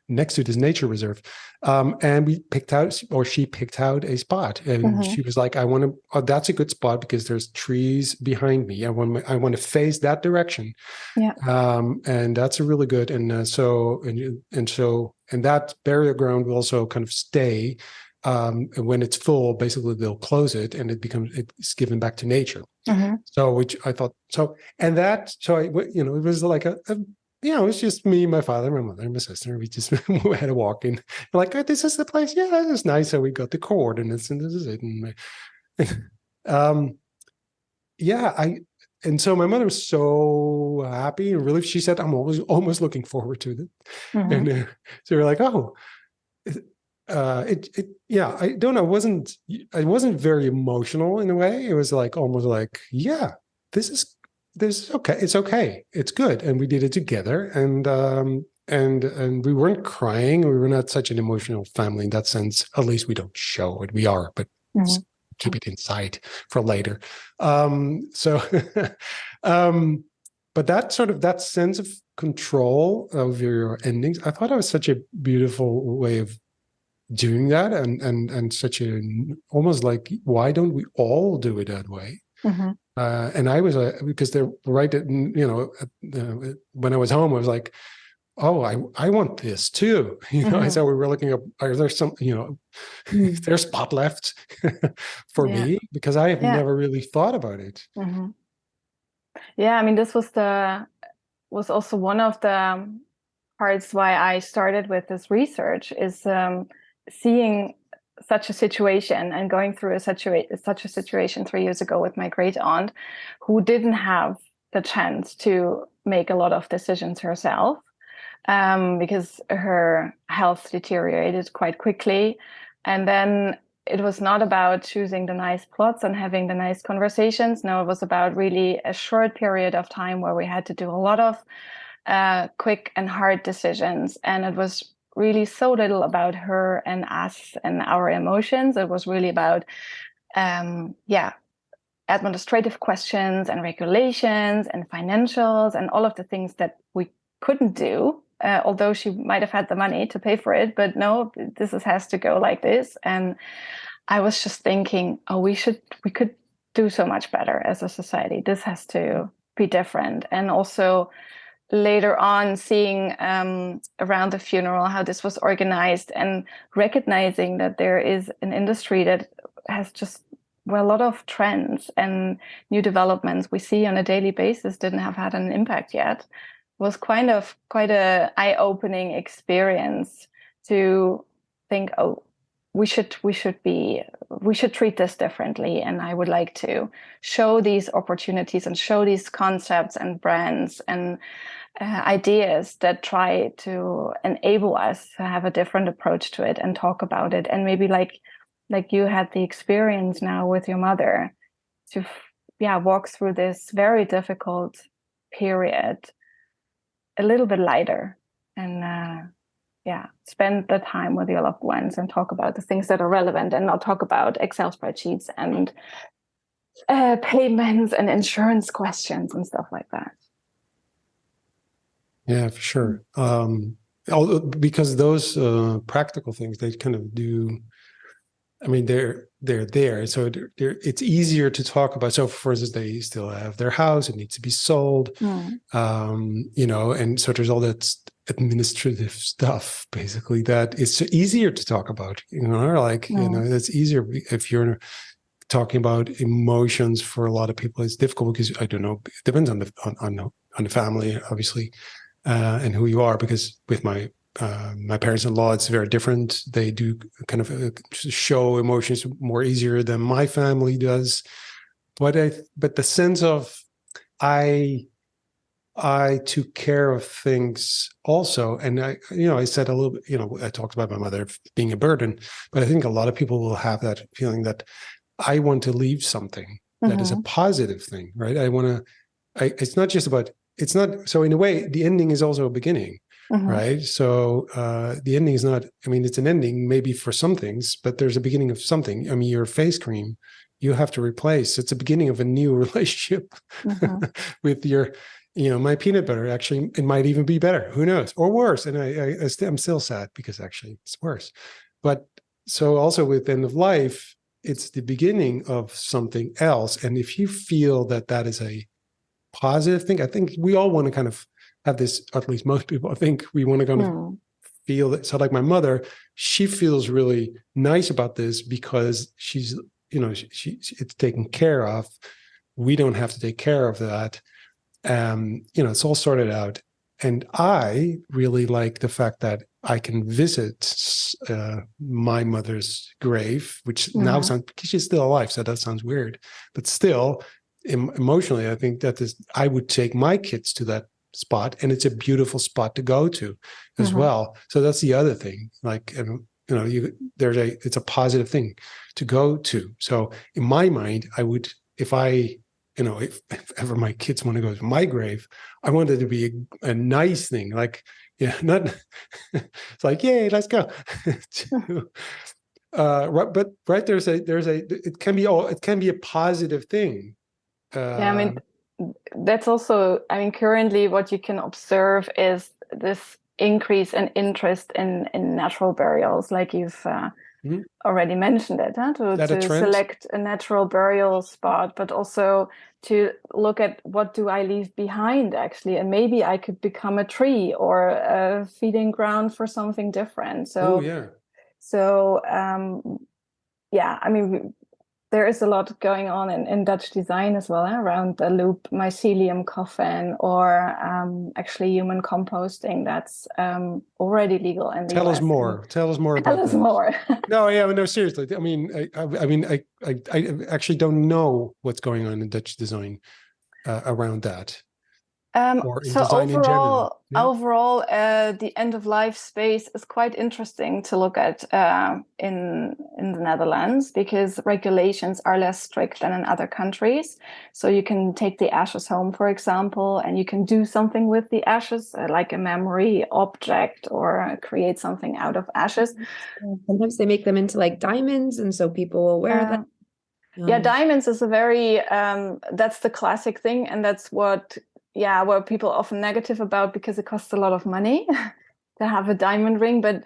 Speaker 2: next to this nature reserve. And we picked out, or she picked out a spot, and she was like, "I want to. Oh, that's a good spot because there's trees behind me. I want to face that direction.
Speaker 3: Yeah.
Speaker 2: And that's a really good. And that burial ground will also kind of stay." When it's full, basically they'll close it, and it's given back to nature. So, which I thought so, and that it was like it was just me, my father, my mother, and my sister. We just we had a walk in. We're like, "Oh, this is the place. Yeah, this is nice." So we got the coordinates, and this is it. And so my mother was so happy and relieved. She said, "I'm almost looking forward to it." And so we're like, "Oh." I don't know. I wasn't very emotional in a way. It was like almost like, yeah, this is okay. It's okay. It's good. And we did it together. And we weren't crying. We were not such an emotional family in that sense. At least we don't show it. We are, but keep it inside for later. But that sense of control of your endings, I thought it was such a beautiful way of doing that, and such a almost like, why don't we all do it that way? And I was because they're right at, when I was home, I was like, oh, I want this too. I said, we were looking up, are there some, is there a spot left for me? Because I have never really thought about it.
Speaker 3: Yeah, I mean, this was also one of the parts why I started with this research, is seeing such a situation and going through such a situation 3 years ago with my great aunt, who didn't have the chance to make a lot of decisions herself, because her health deteriorated quite quickly. And then it was not about choosing the nice plots and having the nice conversations. No, it was about really a short period of time where we had to do a lot of quick and hard decisions. And it was really so little about her and us and our emotions. It was really about, administrative questions and regulations and financials and all of the things that we couldn't do, although she might have had the money to pay for it. But no, has to go like this. And I was just thinking, oh, we could do so much better as a society. This has to be different. And also, later on, seeing around the funeral how this was organized, and recognizing that there is an industry that has just a lot of trends and new developments we see on a daily basis didn't have had an impact yet, was quite a eye-opening experience to think, oh, we should treat this differently. And I would like to show these opportunities and show these concepts and brands and ideas that try to enable us to have a different approach to it and talk about it. And maybe like you had the experience now with your mother, to walk through this very difficult period a little bit lighter, and spend the time with your loved ones and talk about the things that are relevant, and not talk about Excel spreadsheets and payments and insurance questions and stuff like that.
Speaker 2: Yeah, for sure. because those practical things, they kind of do. I mean, they're there, so it's easier to talk about. So, for instance, they still have their house; it needs to be sold, and so there's all that administrative stuff, basically, that it's easier to talk about. That's easier if you're talking about emotions. For a lot of people, it's difficult because I don't know. It depends on the family, obviously, and who you are. Because with my parents-in-law, it's very different. They do kind of show emotions more easier than my family does. But the sense of I took care of things also, and I said a little bit. I talked about my mother being a burden, but I think a lot of people will have that feeling that I want to leave something that is a positive thing, right? It's not just about. It's not. So in a way, the ending is also a beginning. Right. So the ending is not, I mean, it's an ending maybe for some things, but there's a beginning of something. I mean, your face cream, you have to replace. It's a beginning of a new relationship with your, my peanut butter. Actually, it might even be better. Who knows? Or worse. And I'm still sad because actually it's worse. But so also with end of life, it's the beginning of something else. And if you feel that is a positive thing, I think we all want to kind of have this, at least most people, I think we want to kind of feel that. So like my mother, she feels really nice about this because she's, it's taken care of. We don't have to take care of that. It's all sorted out. And I really like the fact that I can visit my mother's grave, which now sounds, because she's still alive, so that sounds weird. But still, emotionally, I think that I would take my kids to that spot, and it's a beautiful spot to go to as well. So that's the other thing. Like, it's a positive thing to go to. So in my mind, I would, if ever my kids want to go to my grave, I want it to be a nice thing. Like, not it's like, yay, let's go. But right, it can be a positive thing.
Speaker 3: I mean, that's also, currently what you can observe is this increase in interest in natural burials, like you've already mentioned it, to select a natural burial spot, but also to look at what do I leave behind, actually, and maybe I could become a tree or a feeding ground for something different. So, there is a lot going on in Dutch design as well, around the loop mycelium coffin, or actually human composting. That's already legal in the US.
Speaker 2: Tell us more about that.
Speaker 3: Tell us more.
Speaker 2: No, seriously. I mean, I actually don't know what's going on in Dutch design around that. Or in
Speaker 3: so
Speaker 2: design in general.
Speaker 3: Overall, the end of life space is quite interesting to look at in the Netherlands, because regulations are less strict than in other countries. So you can take the ashes home, for example, and you can do something with the ashes, like a memory object, or create something out of ashes.
Speaker 1: Sometimes they make them into like diamonds, and so people will wear them.
Speaker 3: Diamonds is a very that's the classic thing, and that's what people often negative about, because it costs a lot of money to have a diamond ring. But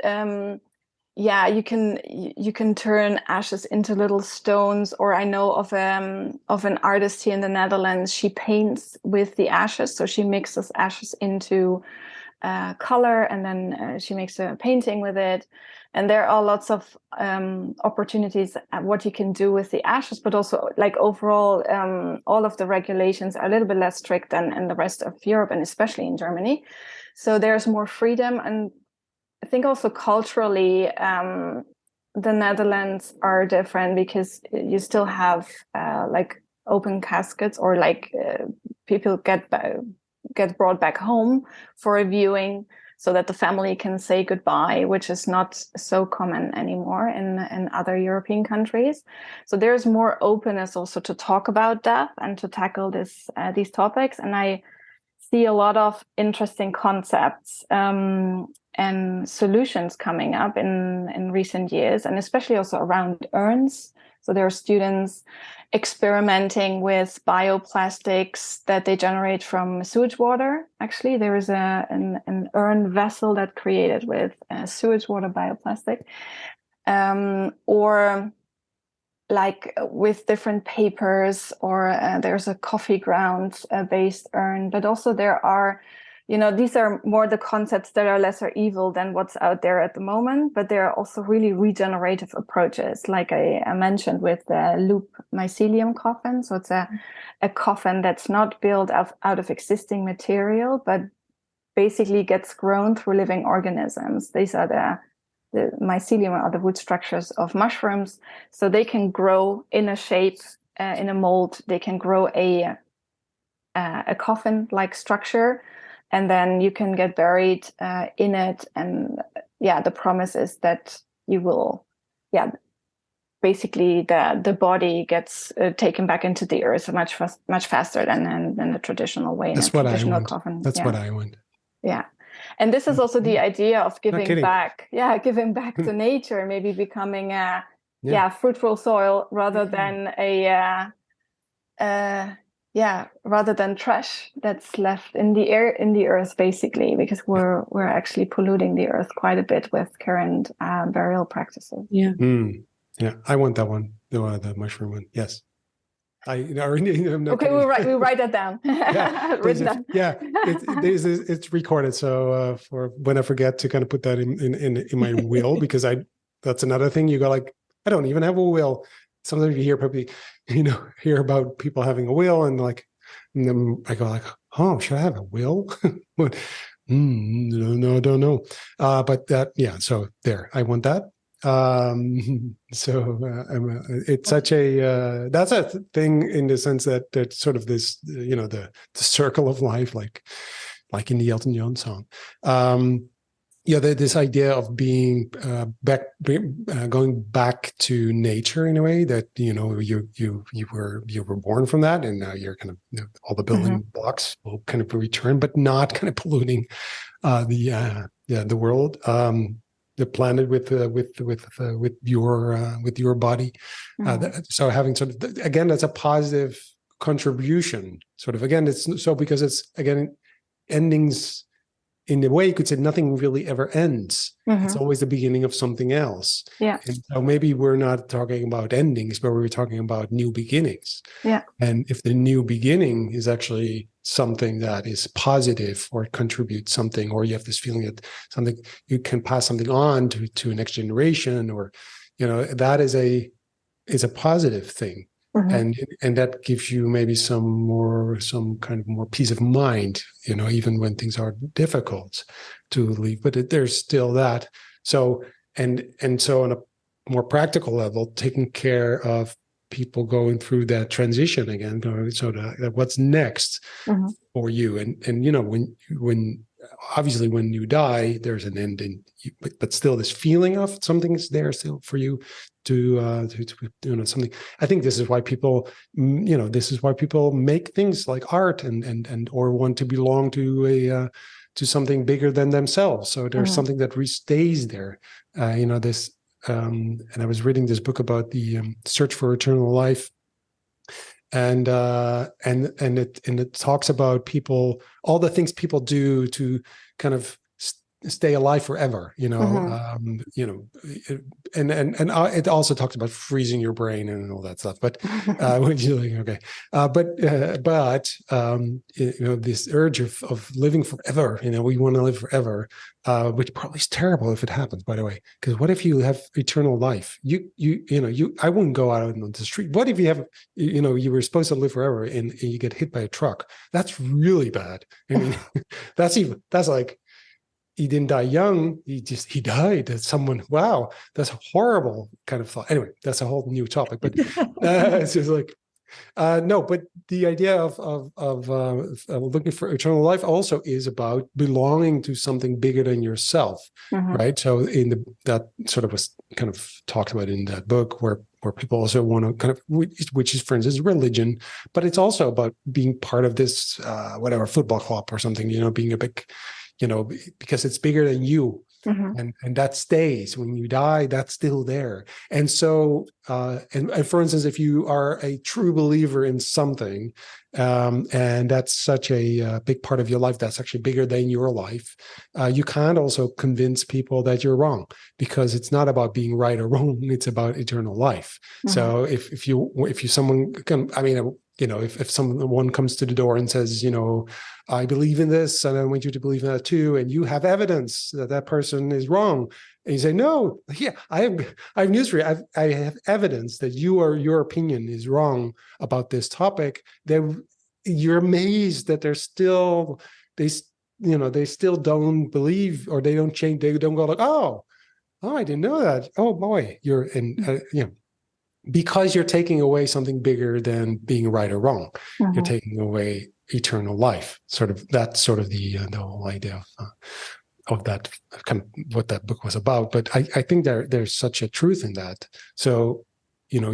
Speaker 3: you can turn ashes into little stones. Or I know of an artist here in the Netherlands. She paints with the ashes, so she mixes ashes into color, and then she makes a painting with it. And there are lots of opportunities at what you can do with the ashes, but also, like, overall, all of the regulations are a little bit less strict than in the rest of Europe, and especially in Germany. So there's more freedom. And I think also culturally, the Netherlands are different, because you still have like open caskets, or like people get brought back home for a viewing, so that the family can say goodbye, which is not so common anymore in other European countries. So there's more openness also to talk about death and to tackle these topics. And I see a lot of interesting concepts and solutions coming up in recent years, and especially also around urns. So there are students experimenting with bioplastics that they generate from sewage water. Actually, there is an urn vessel that created with sewage water bioplastic, or like with different papers, or there's a coffee ground based urn. But also there are, these are more the concepts that are lesser evil than what's out there at the moment, but there are also really regenerative approaches, like I mentioned with the loop mycelium coffin. So it's a coffin that's not built out of existing material, but basically gets grown through living organisms. These are the mycelium are the root structures of mushrooms. So they can grow in a shape, in a mold. They can grow a coffin-like structure, and then you can get buried in it. And the promise is that you will, basically the body gets taken back into the earth much faster than the traditional way.
Speaker 2: That's what I want.
Speaker 3: Coffin.
Speaker 2: That's what I want.
Speaker 3: Yeah. And this is also the idea of giving back. Yeah, giving back to nature, maybe becoming a fruitful soil rather than rather than trash that's left in the air, in the earth, basically, because we're actually polluting the earth quite a bit with current burial practices.
Speaker 1: Yeah.
Speaker 2: Yeah, I want that one, the mushroom one. Yes. I'm not
Speaker 3: okay,
Speaker 2: kidding.
Speaker 3: we'll write that down.
Speaker 2: It's recorded. So for when I forget to kind of put that in my will, because that's another thing. You go like, I don't even have a will. Sometimes you hear about people having a will, and then I go like, oh, should I have a will? No, don't know. But that, so there, I want that. It's such a that's a thing in the sense that sort of this, the circle of life, like in the Elton John song. This idea of being going back to nature in a way that you were born from that, and now you're kind of all the building blocks will kind of return, but not kind of polluting the world, the planet with your body. So having sort of, again, that's a positive contribution. Sort of, again, it's so because it's again endings. In a way, you could say nothing really ever ends. It's always the beginning of something else.
Speaker 3: Yeah.
Speaker 2: And so maybe we're not talking about endings, but we're talking about new beginnings.
Speaker 3: Yeah. And
Speaker 2: if the new beginning is actually something that is positive or contributes something, or you have this feeling that something you can pass something on to a next generation, or that is a positive thing. And that gives you maybe some kind of more peace of mind, even when things are difficult to leave. But there's still that. So and so on a more practical level, taking care of people going through that transition again, what's next for you, and when obviously when you die, there's an end, but still this feeling of something is there still for you to something. I think this is why people, make things like art and or want to belong to something bigger than themselves. So there's something that stays there. This. And I was reading this book about the search for eternal life, and it talks about people, all the things people do to kind of stay alive forever, and it also talks about freezing your brain and all that stuff. But which is like, okay, this urge of living forever, we want to live forever, which probably is terrible if it happens, by the way, because what if you have eternal life? I wouldn't go out on the street. What if you have, you were supposed to live forever and you get hit by a truck? That's really bad. I mean, that's like, he didn't die young. He died. That's someone. Wow, that's a horrible kind of thought. Anyway, that's a whole new topic. But it's just like no. But the idea of looking for eternal life also is about belonging to something bigger than yourself, right? So that sort of was kind of talked about in that book, where people also want to kind of, which is, for instance, religion, but it's also about being part of this whatever football club or something. Being a big because it's bigger than you.
Speaker 3: Mm-hmm.
Speaker 2: And that stays. When you die, that's still there. And so, and for instance, if you are a true believer in something, and that's such a big part of your life, that's actually bigger than your life, you can't also convince people that you're wrong, because it's not about being right or wrong. It's about eternal life.
Speaker 3: Mm-hmm.
Speaker 2: So if someone can, I mean, if someone comes to the door and says, I believe in this, and I want you to believe in that too, and you have evidence that that person is wrong, and you say, no, yeah, I have news for you. I have evidence that your opinion is wrong about this topic. That you're amazed that they still don't believe, or they don't change. They don't go like, oh, I didn't know that. Oh boy, you're in, because you're taking away something bigger than being right or wrong.
Speaker 3: Mm-hmm.
Speaker 2: You're taking away eternal life. That's sort of the whole idea of that, kind of what that book was about. But I think there's such a truth in that. So, you're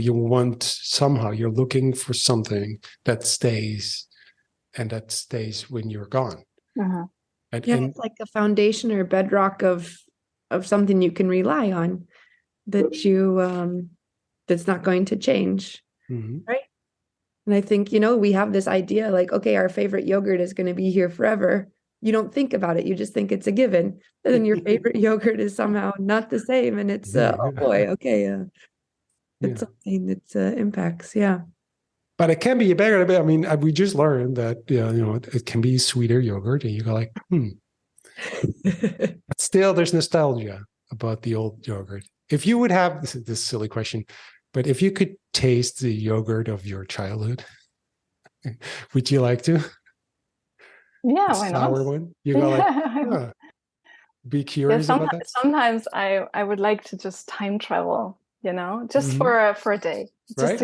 Speaker 2: looking for something that stays, and that stays when you're gone.
Speaker 3: Mm-hmm.
Speaker 2: And
Speaker 1: it's like a foundation or bedrock of something you can rely on, that you that's not going to change.
Speaker 2: mm-hmm.
Speaker 1: Right. And I think, we have this idea like, okay, our favorite yogurt is going to be here forever. You don't think about it. You just think it's a given. And then your favorite yogurt is somehow not the same. And it's, oh boy, okay. It's something that impacts. Yeah.
Speaker 2: But it can be better. I mean, we just learned that, it can be sweeter yogurt, and you go like, But still, there's nostalgia about the old yogurt. If you would have, this silly question, but if you could taste the yogurt of your childhood, would you like to?
Speaker 3: Yeah,
Speaker 2: the
Speaker 3: why
Speaker 2: sour
Speaker 3: not?
Speaker 2: one? You go like, be curious about that?
Speaker 3: Sometimes I would like to just time travel, just
Speaker 2: Mm-hmm.
Speaker 3: for a day,
Speaker 2: Right?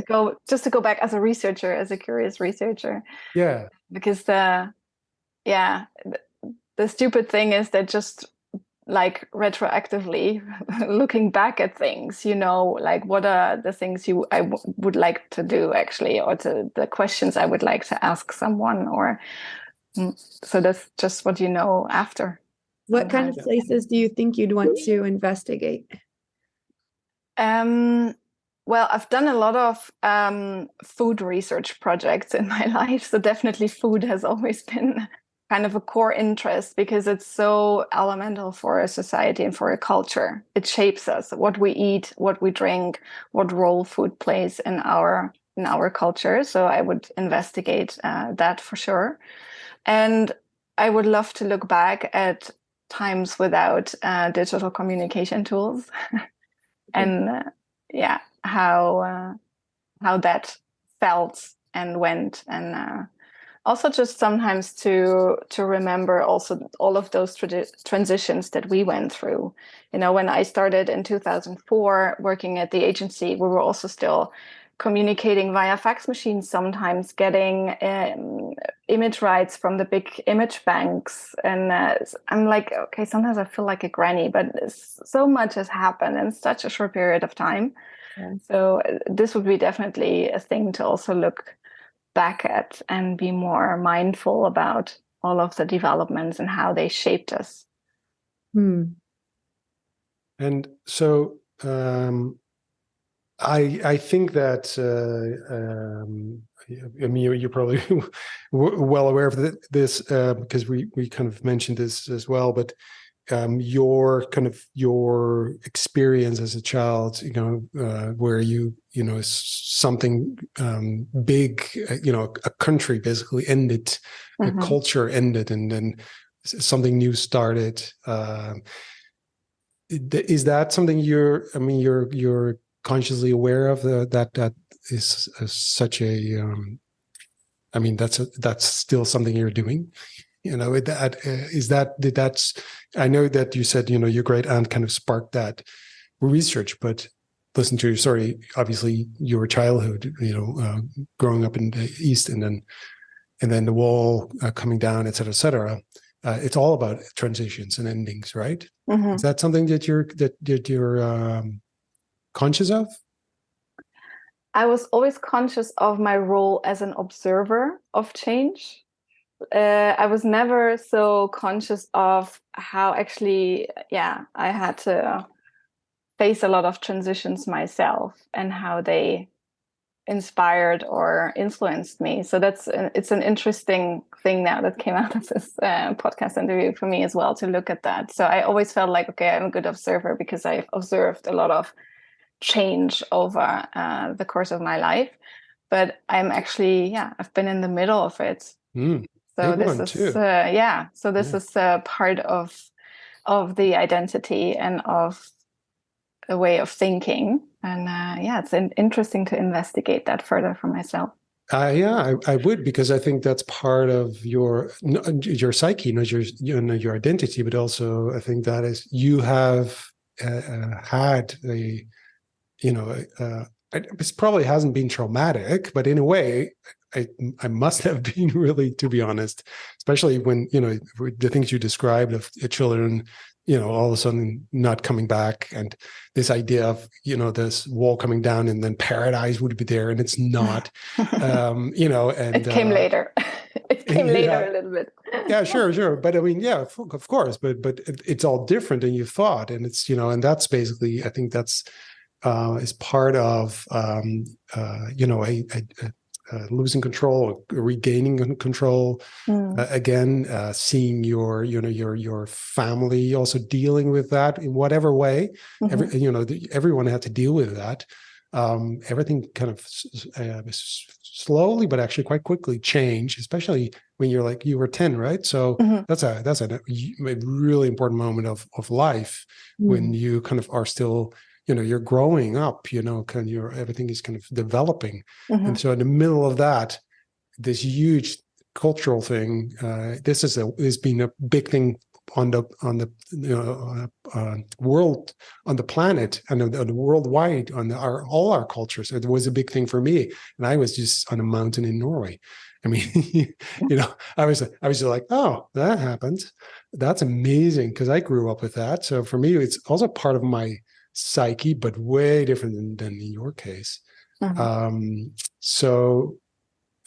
Speaker 3: just to go back as a researcher, as a curious researcher.
Speaker 2: Yeah.
Speaker 3: Because the stupid thing is that just like retroactively looking back at things, like what are the things I would like to do actually, or the questions I would like to ask someone, or so that's just what after.
Speaker 1: What kind of places do you think you'd want to investigate?
Speaker 3: Well, I've done a lot of food research projects in my life, so definitely food has always been kind of a core interest, because it's so elemental for a society and for a culture. It shapes us, what we eat, what we drink, what role food plays in our culture. So I would investigate that for sure. And I would love to look back at times without digital communication tools and how that felt and went, and also just sometimes to remember also all of those transitions that we went through. When I started in 2004 working at the agency, we were also still communicating via fax machines, sometimes getting image rights from the big image banks. And I'm like, okay, sometimes I feel like a granny, but so much has happened in such a short period of time. Yeah. So this would be definitely a thing to also look back at and be more mindful about all of the developments and how they shaped us.
Speaker 2: And so I think that I mean, you're probably well aware of this because we kind of mentioned this as well, but your experience as a child, where something big, a country basically ended, a culture ended, and then something new started. Is that something you're consciously aware of, that is such a that's still something you're doing? I know that you said, your great aunt kind of sparked that research, but listen to your story, obviously your childhood, growing up in the East, and then the wall coming down, et cetera. It's all about transitions and endings, right? Is that something that you're conscious of?
Speaker 3: I was always conscious of my role as an observer of change. I was never so conscious of how actually, I had to face a lot of transitions myself and how they inspired or influenced me. So it's an interesting thing now that came out of this podcast interview for me as well, to look at that. So I always felt like, okay, I'm a good observer because I've observed a lot of change over the course of my life. But I'm actually, I've been in the middle of it. So
Speaker 2: Big
Speaker 3: this
Speaker 2: one
Speaker 3: is
Speaker 2: too.
Speaker 3: So this is part of the identity and of a way of thinking. And it's interesting to investigate that further for myself.
Speaker 2: I would, because I think that's part of your psyche, not your identity, but also I think that is you have had a, it probably hasn't been traumatic, but in a way, I must have been, really, to be honest, especially when, the things you described of children, all of a sudden not coming back, and this idea of, this wall coming down and then paradise would be there, and it's not, and
Speaker 3: it came later. It came later a little bit.
Speaker 2: Yeah, sure. But I mean, of course, but it's all different than you thought. And it's, and that's basically, I think that's, is part of, losing control, regaining control, again, seeing your family also dealing with that in whatever way. Everyone had to deal with that. Everything kind of slowly, but actually quite quickly changed, especially when you were 10, right? So that's a really important moment of life, when you kind of are still, you're growing up, everything is kind of developing. And so in the middle of that, this huge cultural thing, this has been a big thing on the world, on the planet, and on the worldwide, on all our cultures. It was a big thing for me, and I was just on a mountain in Norway. I mean, I was just like, oh, that happens. That's amazing, because I grew up with that. So for me, it's also part of my psyche, but way different than in your case. So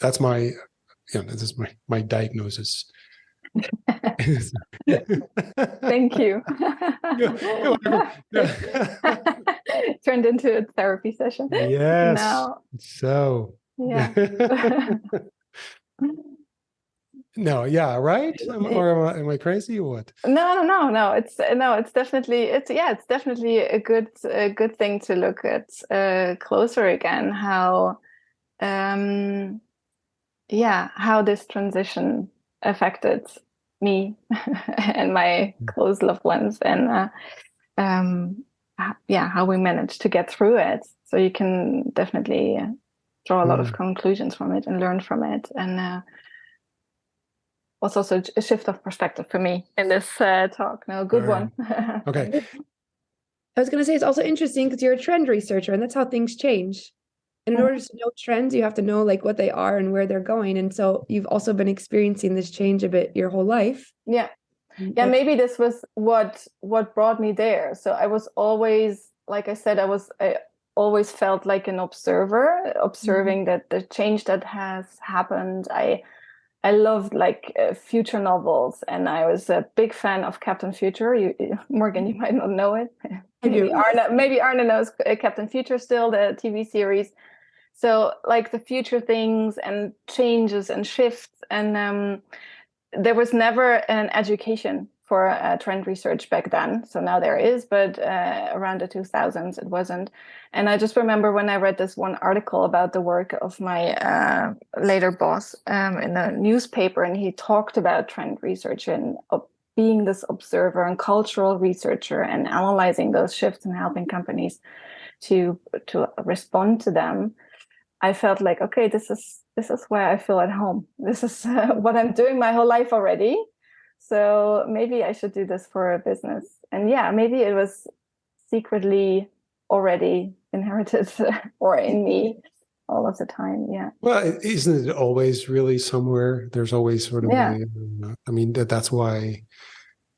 Speaker 2: that's my, this is my diagnosis.
Speaker 3: Thank you. Turned into a therapy session.
Speaker 2: Yes.
Speaker 3: Now,
Speaker 2: so
Speaker 3: yeah.
Speaker 2: No, yeah, right? Or am I crazy or what?
Speaker 3: No. It's definitely a good thing to look at closer again. How how this transition affected me and my close loved ones, and how we managed to get through it. So you can definitely draw a lot of conclusions from it and learn from it, and was also a shift of perspective for me in this talk. No, good one.
Speaker 2: Okay.
Speaker 1: I was going to say, it's also interesting because you're a trend researcher, and that's how things change. And in order to know trends, you have to know what they are and where they're going. And so you've also been experiencing this change a bit your whole life.
Speaker 3: Yeah. Maybe this was what brought me there. So I was always, like I said, I always felt like an observer, observing that the change that has happened. I loved future novels, and I was a big fan of Captain Future. Morgan, you might not know it. Maybe Arne knows Captain Future still, the TV series. So the future things and changes and shifts, and there was never an education for trend research back then. So now there is, but around the 2000s it wasn't. And I just remember when I read this one article about the work of my later boss in a newspaper, and he talked about trend research and being this observer and cultural researcher and analyzing those shifts and helping companies to respond to them. I felt like, okay, this is where I feel at home. This is what I'm doing my whole life already. So maybe I should do this for a business. And maybe it was secretly already inherited or in me all of the time. Yeah.
Speaker 2: Well, isn't it always really somewhere? There's always sort of I mean, that's why,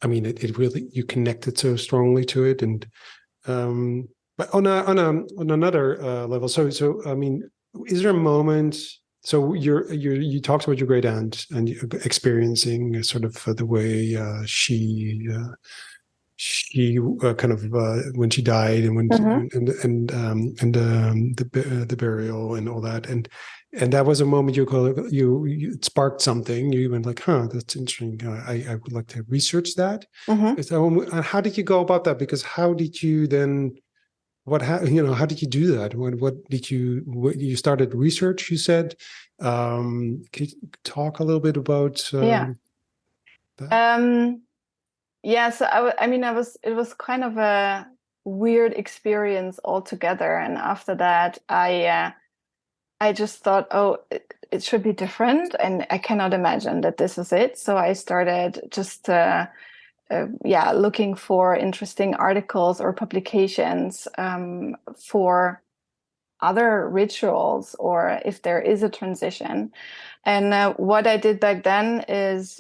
Speaker 2: I mean, it really, you connected so strongly to it. And but on another level, so I mean, is there a moment So you talked about your great aunt and experiencing sort of the way she kind of when she died and when the burial and all that, and that was a moment you it sparked something. You went like, huh, that's interesting. I would like to research that. So how did you go about that? Because how did you then? How did you do that? What you started research, you said. Can you talk a little bit about that?
Speaker 3: Yeah, so it was kind of a weird experience altogether. And after that, I just thought, oh, it should be different. And I cannot imagine that this is it. So I started just looking for interesting articles or publications for other rituals, or if there is a transition. And what I did back then is,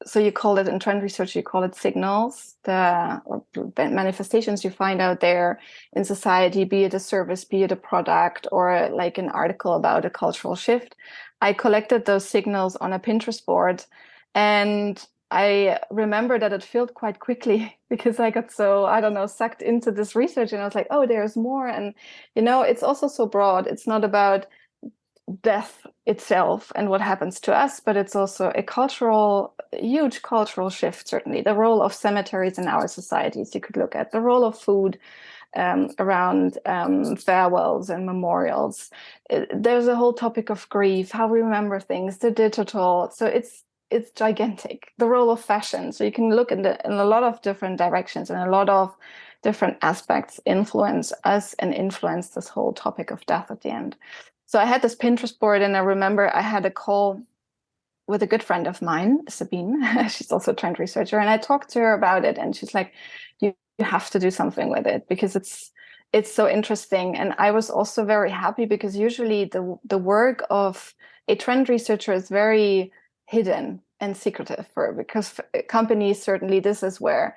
Speaker 3: so you call it in trend research, you call it signals, or manifestations you find out there in society, be it a service, be it a product, or like an article about a cultural shift. I collected those signals on a Pinterest board, and I remember that it filled quite quickly because I got so, I don't know, sucked into this research, and I was like, oh, there's more. And, it's also so broad. It's not about death itself and what happens to us, but it's also a huge cultural shift, certainly. The role of cemeteries in our societies, you could look at the role of food around farewells and memorials. There's a whole topic of grief, how we remember things, the digital. So it's gigantic. The role of fashion. So you can look in a lot of different directions, and a lot of different aspects influence us and influence this whole topic of death at the end. So I had this Pinterest board, and I remember I had a call with a good friend of mine, Sabine. She's also a trend researcher, and I talked to her about it, and she's like, you have to do something with it because it's so interesting. And I was also very happy because usually the work of a trend researcher is very hidden and secretive because companies, certainly this is where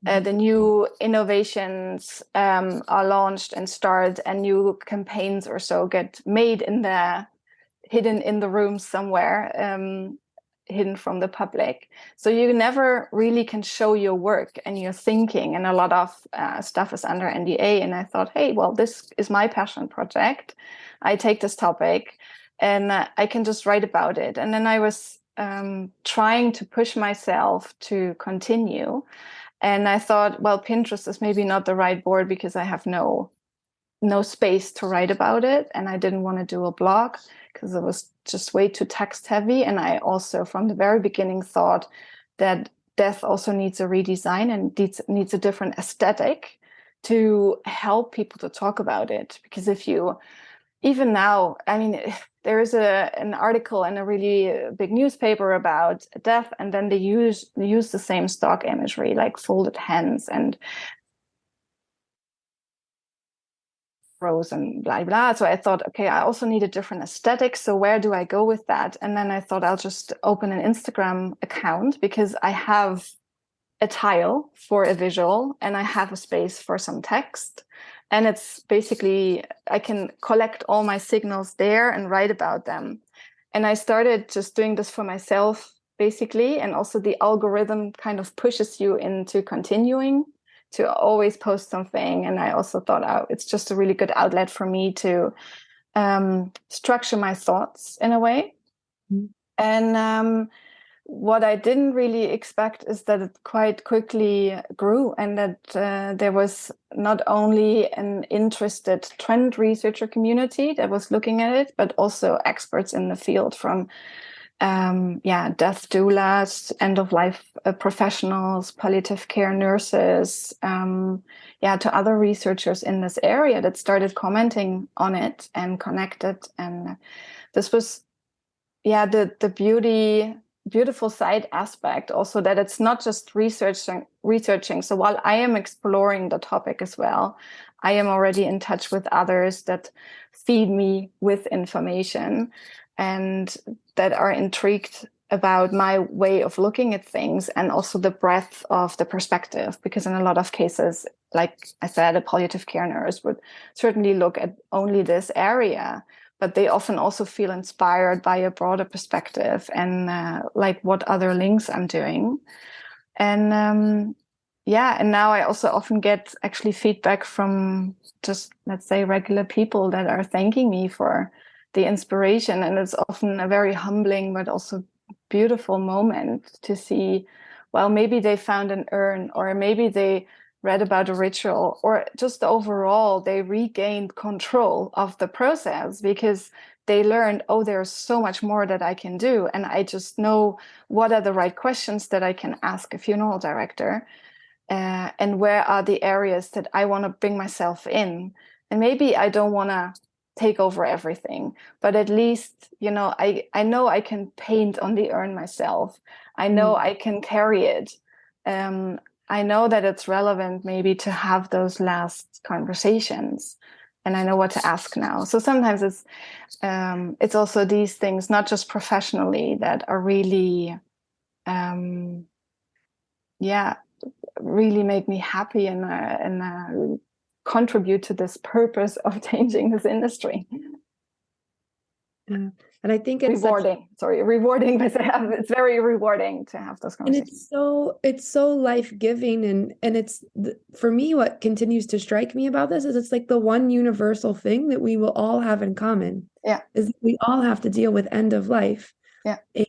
Speaker 3: the new innovations are launched and start, and new campaigns or so get made hidden in the room somewhere, hidden from the public. So you never really can show your work and your thinking, and a lot of stuff is under NDA. And I thought, hey, well, this is my passion project. I take this topic and I can just write about it. And then I was trying to push myself to continue. And I thought, well, Pinterest is maybe not the right board because I have no space to write about it. And I didn't want to do a blog because it was just way too text heavy. And I also, from the very beginning, thought that death also needs a redesign and needs a different aesthetic to help people to talk about it. Because even now, there is an article in a really big newspaper about death, and then they use the same stock imagery, like folded hands and rows and blah, blah. So I thought, okay, I also need a different aesthetic. So where do I go with that? And then I thought I'll just open an Instagram account because I have a tile for a visual and I have a space for some text. And it's basically, I can collect all my signals there and write about them. And I started just doing this for myself, basically. And also the algorithm kind of pushes you into continuing to always post something. And I also thought, oh, it's just a really good outlet for me to structure my thoughts in a way. Mm-hmm. And what I didn't really expect is that it quite quickly grew, and that there was not only an interested trend researcher community that was looking at it, but also experts in the field from death doulas, end-of-life professionals, palliative care nurses, to other researchers in this area that started commenting on it and connected. And this was, the beautiful side aspect also, that it's not just researching. So while I am exploring the topic as well, I am already in touch with others that feed me with information and that are intrigued about my way of looking at things, and also the breadth of the perspective. Because in a lot of cases, like I said, a palliative care nurse would certainly look at only this area, but they often also feel inspired by a broader perspective and like what other links I'm doing. And and now I also often get actually feedback from just, let's say, regular people that are thanking me for the inspiration. And it's often a very humbling but also beautiful moment to see, well, maybe they found an urn, or maybe they read about a ritual, or just overall they regained control of the process because they learned, oh, there's so much more that I can do. And I just know what are the right questions that I can ask a funeral director, and where are the areas that I want to bring myself in. And maybe I don't want to take over everything, but at least, I know I can paint on the urn myself. I know I can carry it. I know that it's relevant maybe to have those last conversations, and I know what to ask now. So sometimes it's also these things, not just professionally, that are really, really make me happy and contribute to this purpose of changing this industry.
Speaker 1: And I think it's
Speaker 3: rewarding, but it's very rewarding to have those conversations.
Speaker 1: And it's so life-giving, and it's for me, what continues to strike me about this is it's like the one universal thing that we will all have in common.
Speaker 3: Yeah.
Speaker 1: Is that we all have to deal with end of life.
Speaker 3: Yeah.
Speaker 1: And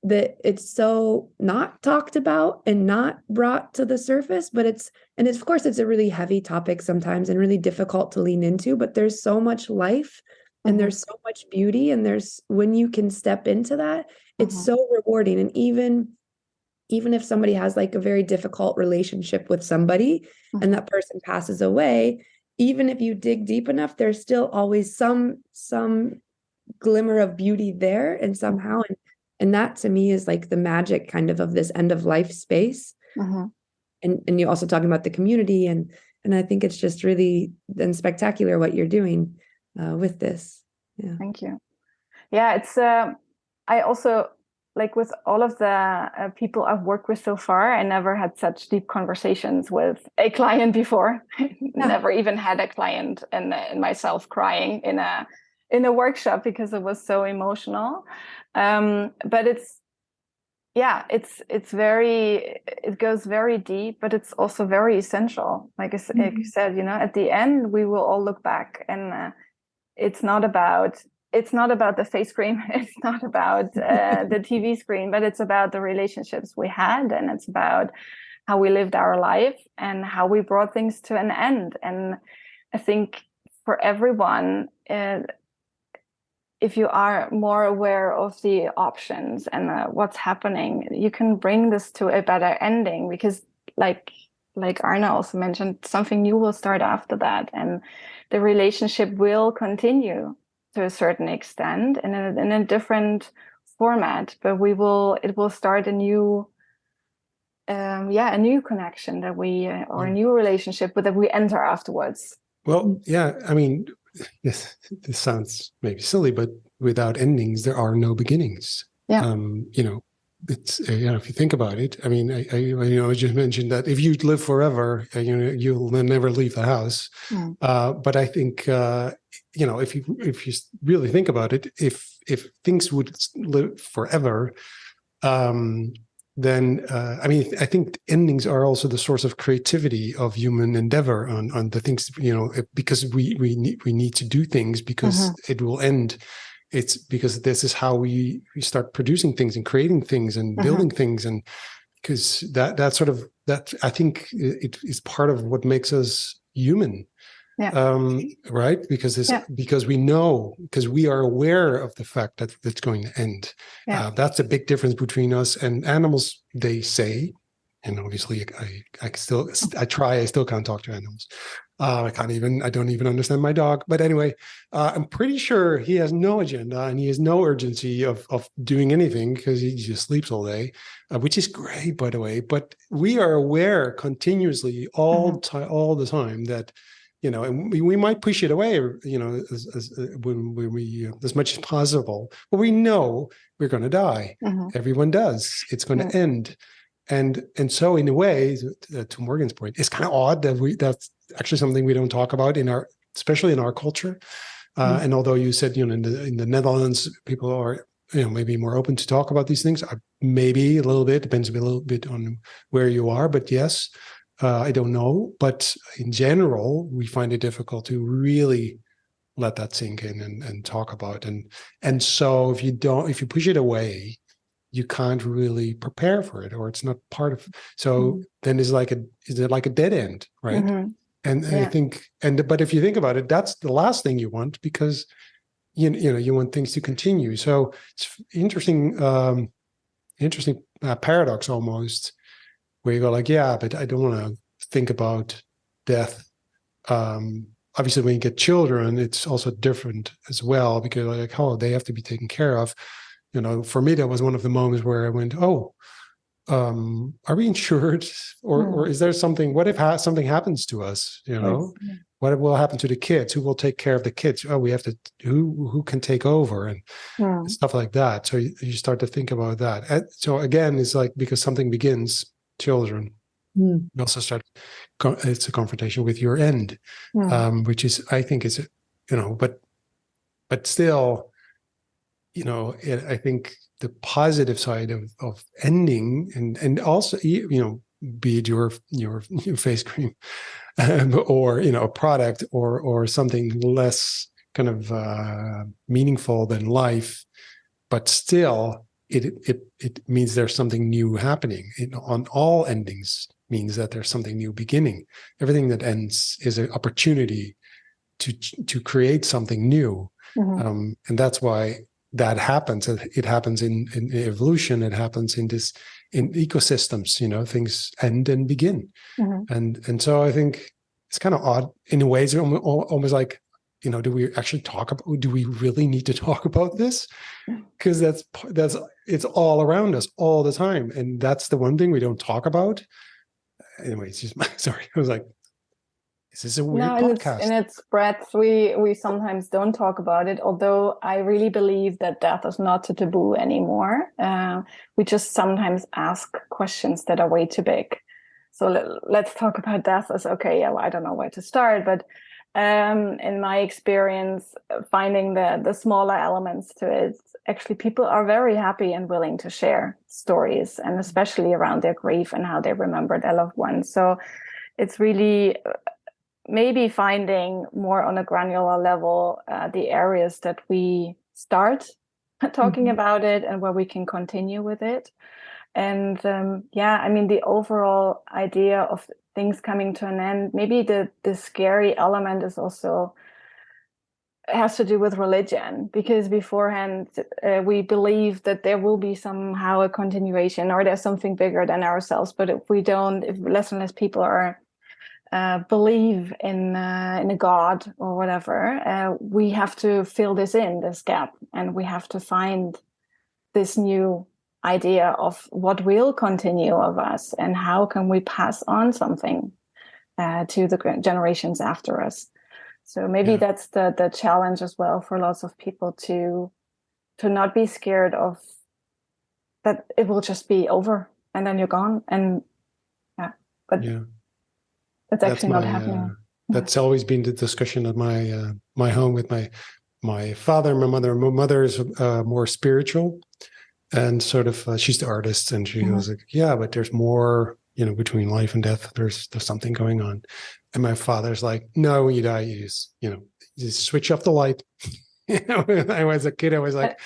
Speaker 1: that it's so not talked about and not brought to the surface, but it's of course it's a really heavy topic sometimes and really difficult to lean into, but there's so much life. And there's so much beauty, and when you can step into that, it's so rewarding. And even if somebody has like a very difficult relationship with somebody and that person passes away, even if you dig deep enough, there's still always some glimmer of beauty there, and somehow, and that to me is like the magic kind of this end of life space. And you're also talking about the community, and I think it's just really spectacular what you're doing with this. Yeah.
Speaker 3: Thank you. Yeah, it's I also, like, with all of the people I've worked with so far, I never had such deep conversations with a client before. Never even had a client and myself crying in a workshop because it was so emotional. But it goes very deep, but it's also very essential. Like you said, at the end we will all look back, and it's not about the face cream. It's not about the TV screen, but it's about the relationships we had, and it's about how we lived our life and how we brought things to an end. And I think for everyone, if you are more aware of the options and what's happening, you can bring this to a better ending, because like Arna also mentioned, something new will start after that, and the relationship will continue to a certain extent and in a different format, but it will start a new connection that or a new relationship that we enter afterwards.
Speaker 2: Well, yeah, I mean, this sounds maybe silly, but without endings, there are no beginnings.
Speaker 3: Yeah.
Speaker 2: It's if you think about it, I mean, I just mentioned that if you live forever, you'll never leave the house. But I think if you really think about it, if things would live forever, then I think endings are also the source of creativity of human endeavor on the things, because we need to do things because it will end. It's because this is how we start producing things and creating things and building things, and because that I think it is part of what makes us human. Right? Because we know, because we are aware of the fact that it's going to end. That's a big difference between us and animals, they say. And obviously I still can't talk to animals. I don't even understand my dog. But anyway, I'm pretty sure he has no agenda and he has no urgency of doing anything, because he just sleeps all day, which is great, by the way. But we are aware continuously all the time that, and we might push it away, as much as possible, but we know we're going to die. Everyone does. It's going to end. And so in a way, to Morgan's point, it's kind of odd that that's actually something we don't talk about especially in our culture. And although you said, in the Netherlands, people are, maybe more open to talk about these things, maybe a little bit, depends a little bit on where you are, but yes, I don't know. But in general, we find it difficult to really let that sink in and talk about. And so if you push it away, you can't really prepare for it, or it's not part of. So then is it like a dead end, right?
Speaker 3: Mm-hmm.
Speaker 2: And I think, but if you think about it, that's the last thing you want, because you want things to continue. So it's interesting paradox almost, where you go like, yeah, but I don't want to think about death. Obviously, when you get children, it's also different as well, because like, oh, they have to be taken care of. For me, that was one of the moments where I went, oh, are we insured, or is there something? What if something happens to us? What will happen to the kids? Who will take care of the kids? Oh, we have to. Who can take over and stuff like that? So you start to think about that. And so again, it's like, because something begins, children. You also start. It's a confrontation with your end, which is, I think, but still, I think the positive side of ending, and also, be it your face cream, or a product, or something less kind of meaningful than life, but still it means there's something new happening. On all endings means that there's something new beginning. Everything that ends is an opportunity to create something new, and that's why that happens. It happens in evolution. It happens in ecosystems. Things end and begin, and so I think it's kind of odd in a way. It's almost like, do we actually talk about? Do we really need to talk about this? Because it's all around us all the time, and that's the one thing we don't talk about. Anyway, it's just sorry. I was like, this is a weird podcast.
Speaker 3: In its breadth, we sometimes don't talk about it, although I really believe that death is not a taboo anymore. We just sometimes ask questions that are way too big. So let's talk about death as, okay, yeah, well, I don't know where to start, but in my experience, finding the smaller elements to it, actually people are very happy and willing to share stories, and especially around their grief and how they remember their loved ones. So it's really maybe finding more on a granular level the areas that we start talking about it and where we can continue with it. And the overall idea of things coming to an end, maybe the scary element is also has to do with religion, because beforehand we believe that there will be somehow a continuation, or there's something bigger than ourselves. But if less and less people are believe in a God or whatever, we have to fill this gap, and we have to find this new idea of what will continue of us, and how can we pass on something to the generations after us. So maybe that's the challenge as well for lots of people, to not be scared of that it will just be over and then you're gone. And that's actually not happening.
Speaker 2: That's always been the discussion at my home with my father and my mother. My mother is more spiritual, and sort of she's the artist, and she was like, yeah, but there's more, between life and death. There's something going on. And my father's like, no, when you die, you just switch off the light. When I was a kid, I was like,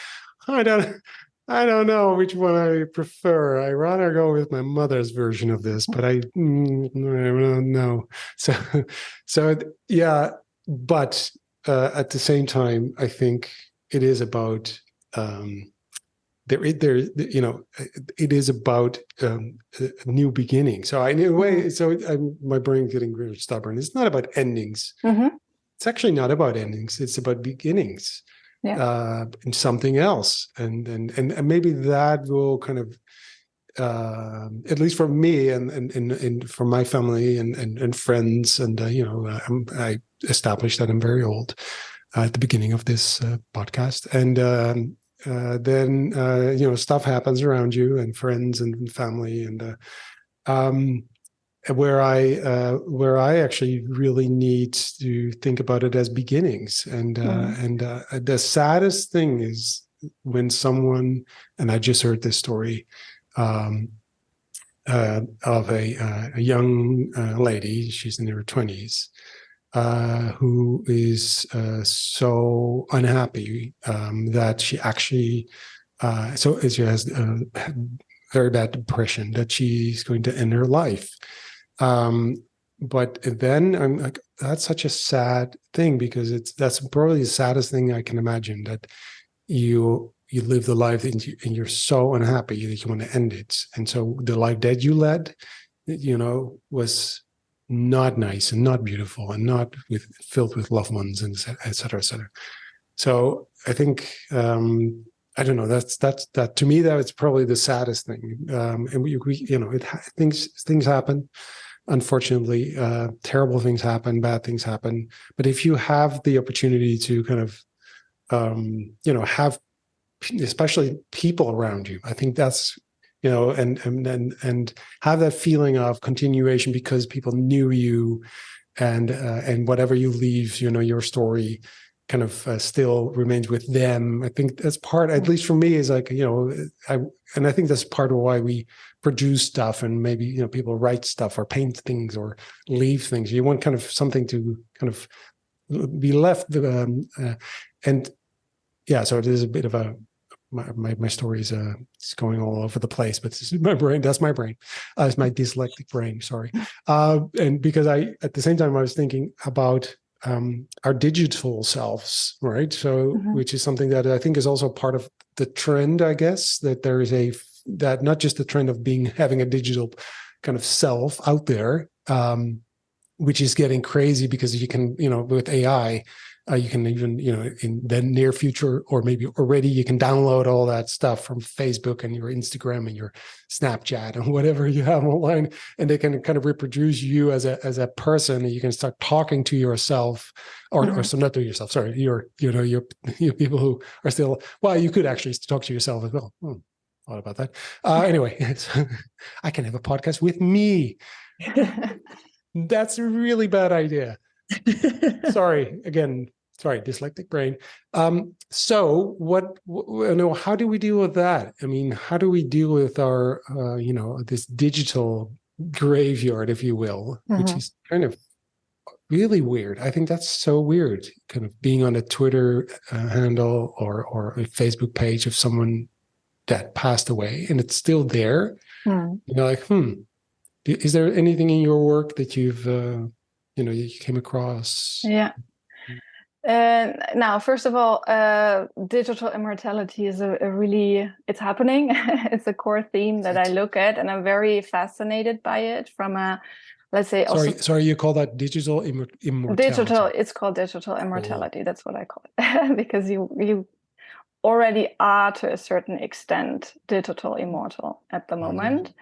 Speaker 2: I don't know which one I prefer. I rather go with my mother's version of this, but I don't know. So yeah, but at the same time, I think it is about it is about a new beginning. So in a way, my brain's getting really stubborn. It's not about endings. It's actually not about endings. It's about beginnings. In something else, and maybe that will kind of, at least for me and for my family and friends, and I established that I'm very old at the beginning of this podcast, and then stuff happens around you, and friends and family, and where I actually really need to think about it as beginnings. And the saddest thing is when someone, and I just heard this story of a young lady, she's in her 20s, who is so unhappy that she actually, she has very bad depression, that she's going to end her life. But then I'm like, that's such a sad thing, because that's probably the saddest thing I can imagine, that you live the life and you're so unhappy that you want to end it. And so the life that you led, was not nice and not beautiful and not filled with loved ones, and et cetera, et cetera. So I think, I don't know, that to me, that's probably the saddest thing. And things happen. Unfortunately, terrible things happen, bad things happen. But if you have the opportunity to kind of, have especially people around you, I think that's, and have that feeling of continuation, because people knew you, and whatever you leave, your story kind of still remains with them. I think that's part, at least for me, is like, I think that's part of why we produce stuff, and maybe, people write stuff or paint things or leave things. You want kind of something to kind of be left. And yeah, so it is a bit of my story is it's going all over the place, but this is my brain. That's my brain. It's my dyslexic brain. Sorry. And because at the same time, I was thinking about our digital selves, right? So, which is something that I think is also part of the trend, I guess, that there is that not just the trend of having a digital kind of self out there, which is getting crazy, because you can, with AI, you can even, in the near future, or maybe already, you can download all that stuff from Facebook and your Instagram and your Snapchat and whatever you have online, and they can kind of reproduce you as a person, and you can start talking to yourself, or so not to yourself. Sorry, your people who are still. Well, you could actually talk to yourself as well. Thought about that. Anyway, I can have a podcast with me. That's a really bad idea. Sorry, dyslexic brain. So how do we deal with that? I mean, how do we deal with our, this digital graveyard, if you will, which is kind of really weird. I think that's so weird, kind of being on a Twitter handle or a Facebook page of someone that passed away, and it's still there. Like, is there anything in your work that you've, you came across?
Speaker 3: Yeah. Now, first of all, digital immortality is it's happening. It's a core theme that I look at, and I'm very fascinated by it from a, let's say,
Speaker 2: sorry, you call that digital immortality?
Speaker 3: It's called digital immortality. Oh. That's what I call it, because you already are, to a certain extent, digital immortal at the moment.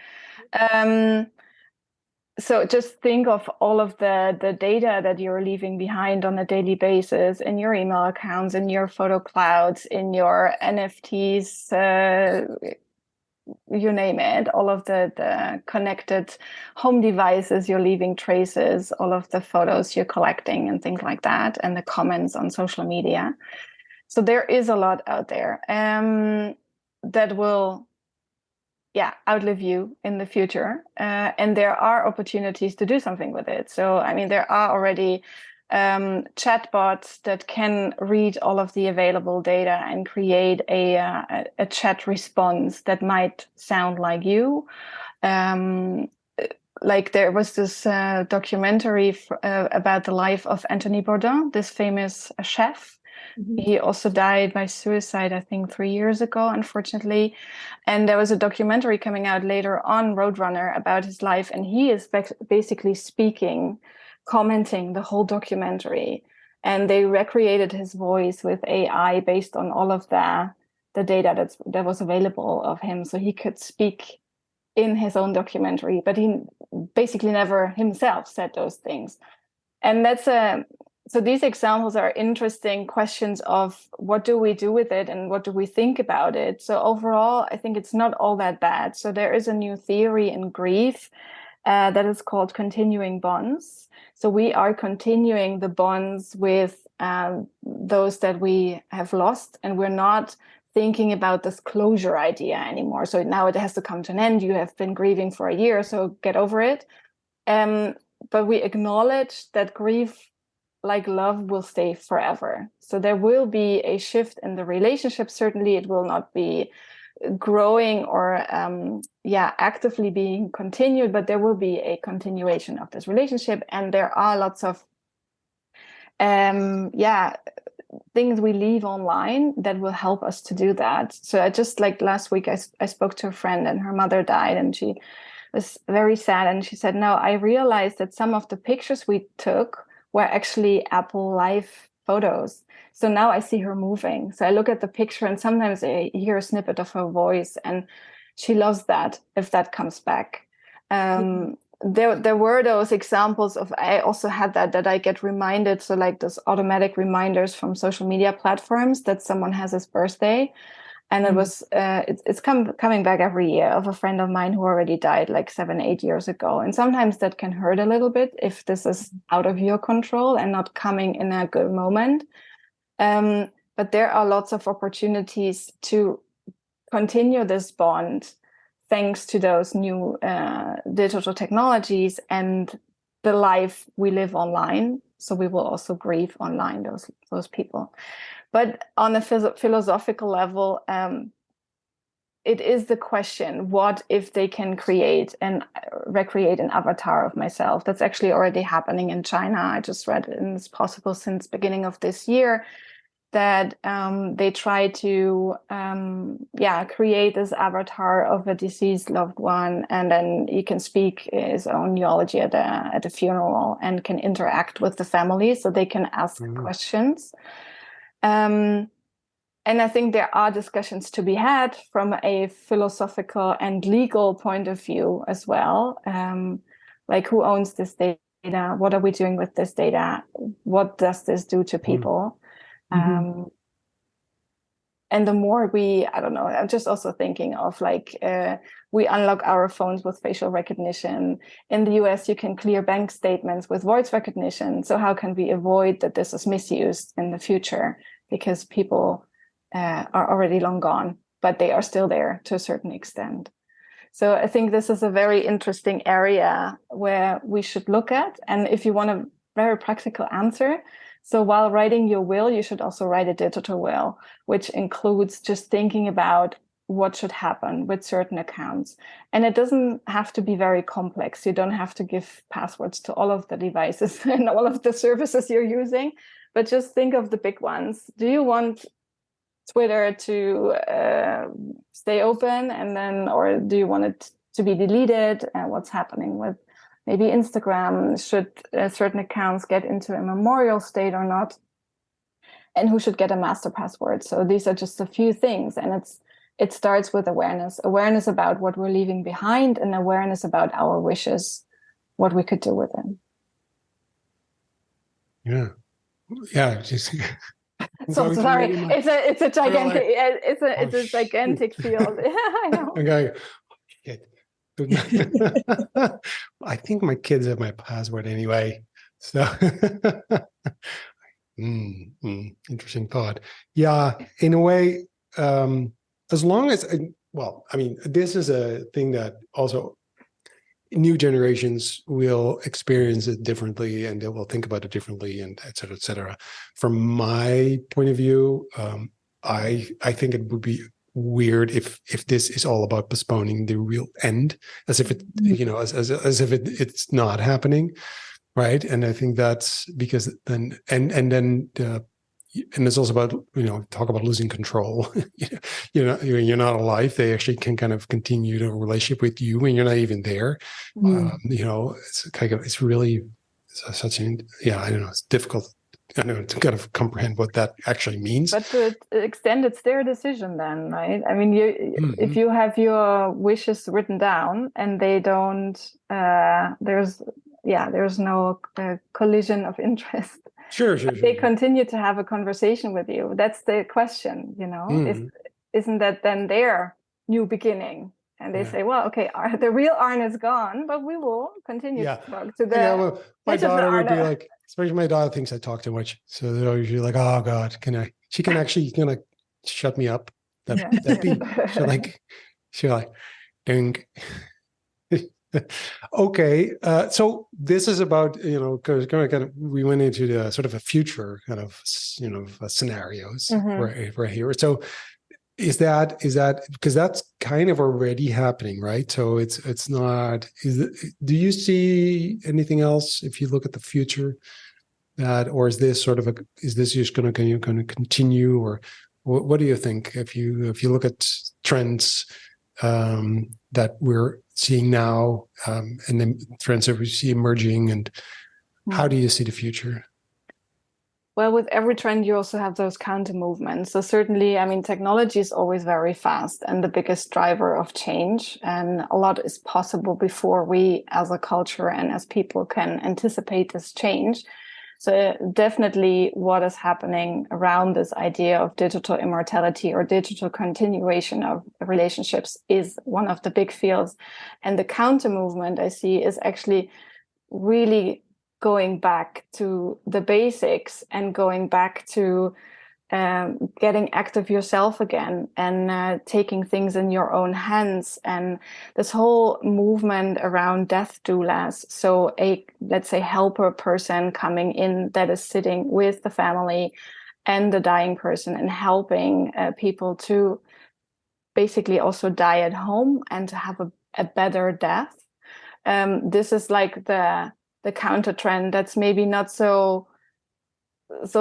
Speaker 3: So just think of all of the data that you're leaving behind on a daily basis in your email accounts, in your photo clouds, in your NFTs, you name it, all of the connected home devices, you're leaving traces, all of the photos you're collecting and things like that, and the comments on social media. So there is a lot out there that will outlive you in the future. And there are opportunities to do something with it. So, I mean, there are already chatbots that can read all of the available data and create a chat response that might sound like you. Like there was this documentary about the life of Anthony Bourdain, this famous chef. He also died by suicide, I think, 3 years ago, unfortunately. And there was a documentary coming out later on, Roadrunner, about his life. And he is basically commenting the whole documentary. And they recreated his voice with AI based on all of the data that was available of him. So he could speak in his own documentary, but he basically never himself said those things. And so these examples are interesting questions of what do we do with it and what do we think about it. So overall, I think it's not all that bad. So there is a new theory in grief that is called continuing bonds. So we are continuing the bonds with those that we have lost, and we're not thinking about this closure idea anymore. So now it has to come to an end. You have been grieving for a year, so get over it. But we acknowledge that grief, like love, will stay forever. So there will be a shift in the relationship. Certainly it will not be growing or actively being continued, but there will be a continuation of this relationship. And there are lots of things we leave online that will help us to do that. So I just, like last week, I spoke to a friend and her mother died, and she was very sad. And she said, no, I realized that some of the pictures we took were actually Apple Live photos. So now I see her moving. So I look at the picture and sometimes I hear a snippet of her voice, and she loves that if that comes back. There were those examples of, I also had that I get reminded. So like those automatic reminders from social media platforms that someone has his birthday. And it was, it's coming back every year, of a friend of mine who already died like 7-8 years ago. And sometimes that can hurt a little bit if this is out of your control and not coming in a good moment. But there are lots of opportunities to continue this bond thanks to those new digital technologies and the life we live online. So we will also grieve online those people. But on a philosophical level, it is the question, what if they can create and recreate an avatar of myself? That's actually already happening in China. I just read it, and it's possible since beginning of this year, that they try to create this avatar of a deceased loved one, and then he can speak his own eulogy at a funeral and can interact with the family, so they can ask questions. And I think there are discussions to be had from a philosophical and legal point of view as well. Like, who owns this data? What are we doing with this data? What does this do to people? And the more I don't know, I'm just also thinking of like, we unlock our phones with facial recognition. In the US, you can clear bank statements with voice recognition. So how can we avoid that this is misused in the future? Because people are already long gone, but they are still there to a certain extent. So I think this is a very interesting area where we should look at. And if you want a very practical answer, so while writing your will, you should also write a digital will, which includes just thinking about what should happen with certain accounts. And it doesn't have to be very complex. You don't have to give passwords to all of the devices and all of the services you're using, but just think of the big ones. Do you want Twitter to stay open, and then, or do you want it to be deleted? And what's happening with maybe Instagram? Should certain accounts get into a memorial state or not? And who should get a master password? So these are just a few things, and it starts with awareness about what we're leaving behind, and awareness about our wishes, what we could do with them.
Speaker 2: Yeah. Just
Speaker 3: So sorry, it's a gigantic it's a gigantic field. I know.
Speaker 2: Okay. I think my kids have my password anyway. So interesting thought. Yeah, in a way, as long as, this is a thing that also new generations will experience it differently, and they will think about it differently, and et cetera, et cetera. From my point of view, I think it would be weird if this is all about postponing the real end, as if it, as if it's not happening, right? And I think that's because then, and then and it's also about, talk about losing control. You're not alive. They actually can kind of continue the relationship with you when you're not even there. It's really such an, I don't know, it's difficult, I know, to kind of comprehend what that actually means.
Speaker 3: But to extend, it's their decision then, right? I mean, if you have your wishes written down and they don't, there's no collision of interest.
Speaker 2: Sure.
Speaker 3: They continue to have a conversation with you. That's the question, Isn't that then their new beginning? And they say, well, okay, the real Arne is gone, but we will continue to talk to the
Speaker 2: well, my daughter would be
Speaker 3: Arne.
Speaker 2: like, especially my daughter thinks I talk too much. So they're usually like, oh God, she can actually shut me up. She'll like, ding. Okay. So this is about, we went into the sort of a future kind of, scenarios right here. So is that because that's kind of already happening, right? So it's not, do you see anything else if you look at the future or is this just going to continue, or what do you think if you look at trends that we're seeing now, and then trends that we see emerging, and how do you see the future?
Speaker 3: Well, with every trend, you also have those counter movements. So certainly, I mean, technology is always very fast and the biggest driver of change. And a lot is possible before we as a culture and as people can anticipate this change. So definitely what is happening around this idea of digital immortality or digital continuation of relationships is one of the big fields. And the counter movement I see is actually really going back to the basics and going back to getting active yourself again and taking things in your own hands. And this whole movement around death doulas, so let's say helper person coming in that is sitting with the family and the dying person and helping people to basically also die at home and to have a better death. This is like the counter trend that's maybe not so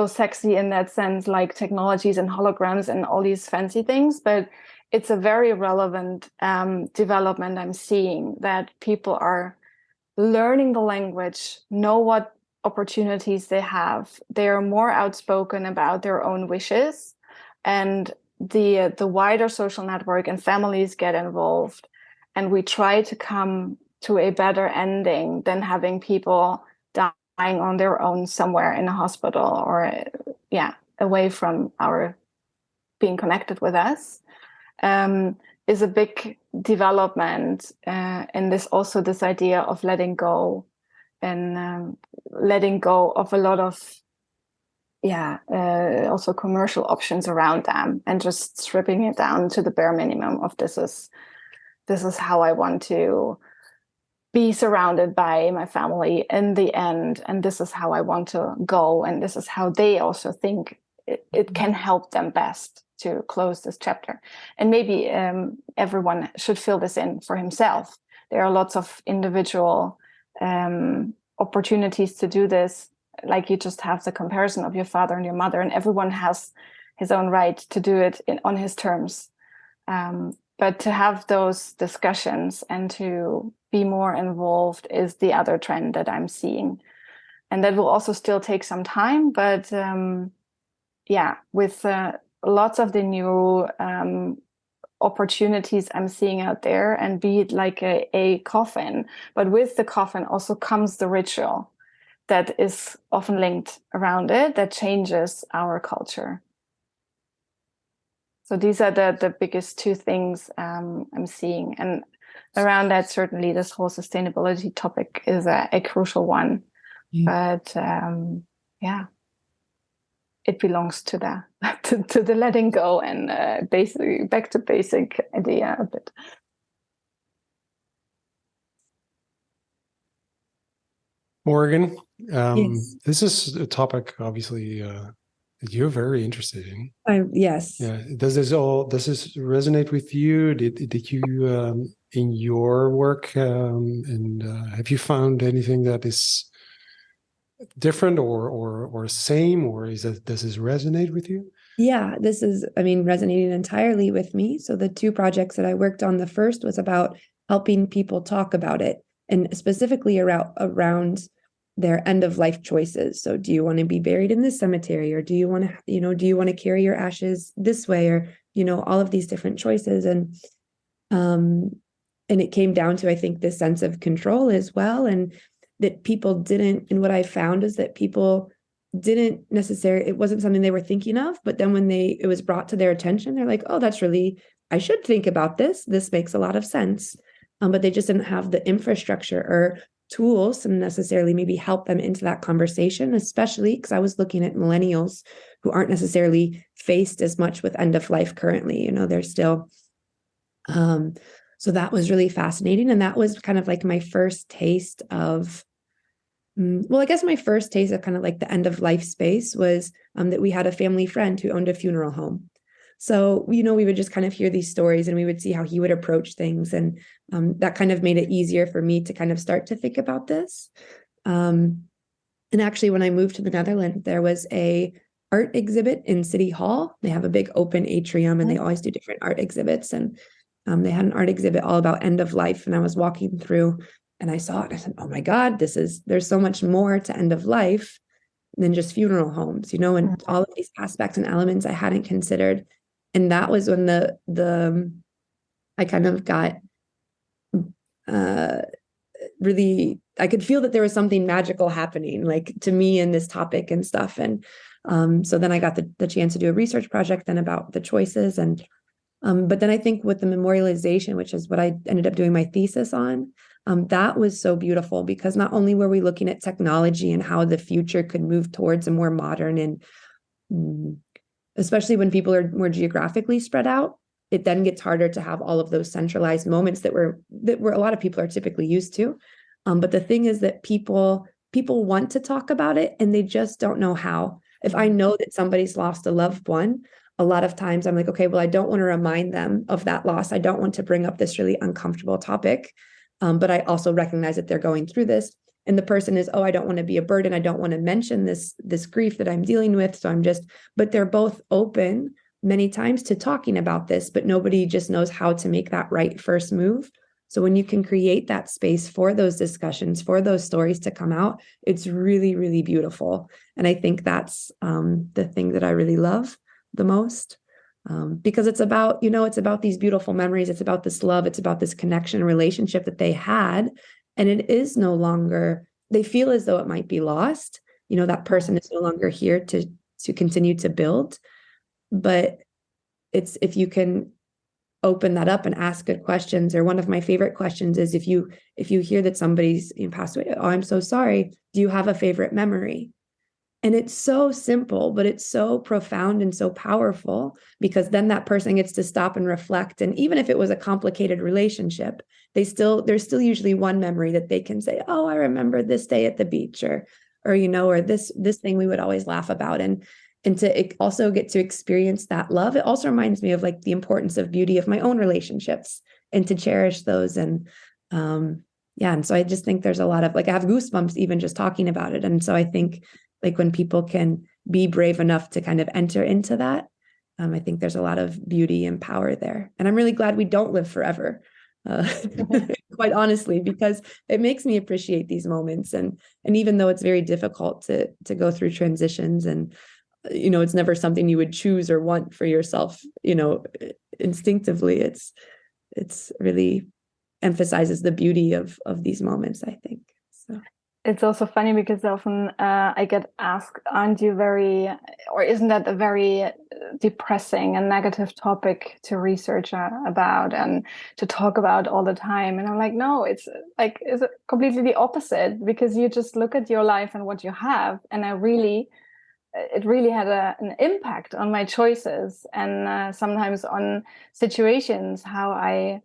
Speaker 3: sexy in that sense, like technologies and holograms and all these fancy things, but it's a very relevant development I'm seeing, that people are learning the language, know what opportunities they have. They are more outspoken about their own wishes, and the wider social network and families get involved, and we try to come to a better ending than having people dying on their own somewhere in a hospital or away from our being connected with us, is a big development. And this idea of letting go and letting go of a lot of also commercial options around them, and just stripping it down to the bare minimum of this is how I want to be surrounded by my family in the end, and this is how I want to go, and this is how they also think it can help them best to close this chapter. And maybe everyone should fill this in for himself. There are lots of individual opportunities to do this, like you just have the comparison of your father and your mother, and everyone has his own right to do it on his terms. But to have those discussions and to be more involved is the other trend that I'm seeing. And that will also still take some time, but with lots of the new opportunities I'm seeing out there, and be it like a coffin, but with the coffin also comes the ritual that is often linked around it that changes our culture. So these are the biggest two things I'm seeing. And around that, certainly this whole sustainability topic is a crucial one. But it belongs to the letting go and basically back to basic idea a bit.
Speaker 2: Morgan,
Speaker 1: Yes.
Speaker 2: This is a topic obviously that you're very interested in.
Speaker 1: Yes.
Speaker 2: Yeah. Does this resonate with you? Did you in your work and have you found anything that is different or same, or does this resonate with you?
Speaker 1: Yeah, this is, resonating entirely with me. So the two projects that I worked on, the first was about helping people talk about it, and specifically around their end of life choices. So do you want to be buried in this cemetery, or do you want to, do you want to carry your ashes this way, or, all of these different choices. And it came down to, I think, this sense of control as well. And that people didn't, and what I found is that people didn't necessarily, it wasn't something they were thinking of, but then when it was brought to their attention, they're like, oh, that's really I should think about this. This makes a lot of sense. But they just didn't have the infrastructure or tools to necessarily maybe help them into that conversation, especially because I was looking at millennials who aren't necessarily faced as much with end of life currently. You know, they're still, so that was really fascinating. And that was kind of like my first taste of, well, I guess my first taste of kind of like the end of life space was that we had a family friend who owned a funeral home. So, you know, we would just kind of hear these stories and we would see how he would approach things. And that kind of made it easier for me to kind of start to think about this. And actually, when I moved to the Netherlands, there was a art exhibit in City Hall. They have a big open atrium and they always do different art exhibits. And they had an art exhibit all about end of life. And I was walking through and I saw it. And I said, oh my God, there's so much more to end of life than just funeral homes, you know, and all of these aspects and elements I hadn't considered. And that was when I kind of got really, I could feel that there was something magical happening, like to me in this topic and stuff. And so then I got the chance to do a research project then about the choices. And but then I think with the memorialization, which is what I ended up doing my thesis on, that was so beautiful because not only were we looking at technology and how the future could move towards a more modern and especially when people are more geographically spread out, it then gets harder to have all of those centralized moments that a lot of people are typically used to. But the thing is that people want to talk about it and they just don't know how. If I know that somebody's lost a loved one, a lot of times I'm like, okay, well, I don't want to remind them of that loss. I don't want to bring up this really uncomfortable topic. But I also recognize that they're going through this. And the person is, oh, I don't want to be a burden. I don't want to mention this grief that I'm dealing with. So but they're both open many times to talking about this, but nobody just knows how to make that right first move. So when you can create that space for those discussions, for those stories to come out, it's really, really beautiful. And I think that's the thing that I really love the most. Because it's about these beautiful memories. It's about this love. It's about this connection relationship that they had. And it is no longer, they feel as though it might be lost. You know, that person is no longer here to continue to build. But it's, if you can open that up and ask good questions, or one of my favorite questions is if you hear that somebody's passed away, oh, I'm so sorry. Do you have a favorite memory? And it's so simple, but it's so profound and so powerful because then that person gets to stop and reflect. And even if it was a complicated relationship, there's still usually one memory that they can say, oh, I remember this day at the beach or this thing we would always laugh about. And to also get to experience that love. It also reminds me of like the importance of beauty of my own relationships and to cherish those. And and so I just think there's a lot of, like, I have goosebumps even just talking about it. And so I think like when people can be brave enough to kind of enter into that, I think there's a lot of beauty and power there. And I'm really glad we don't live forever, quite honestly, because it makes me appreciate these moments. And even though it's very difficult to go through transitions and, it's never something you would choose or want for yourself, instinctively, it's really emphasizes the beauty of these moments, I think. So.
Speaker 3: It's also funny because often I get asked, aren't you isn't that a very depressing and negative topic to research about and to talk about all the time? And I'm like, no, it's completely the opposite, because you just look at your life and what you have. And it really had an impact on my choices and sometimes on situations, how I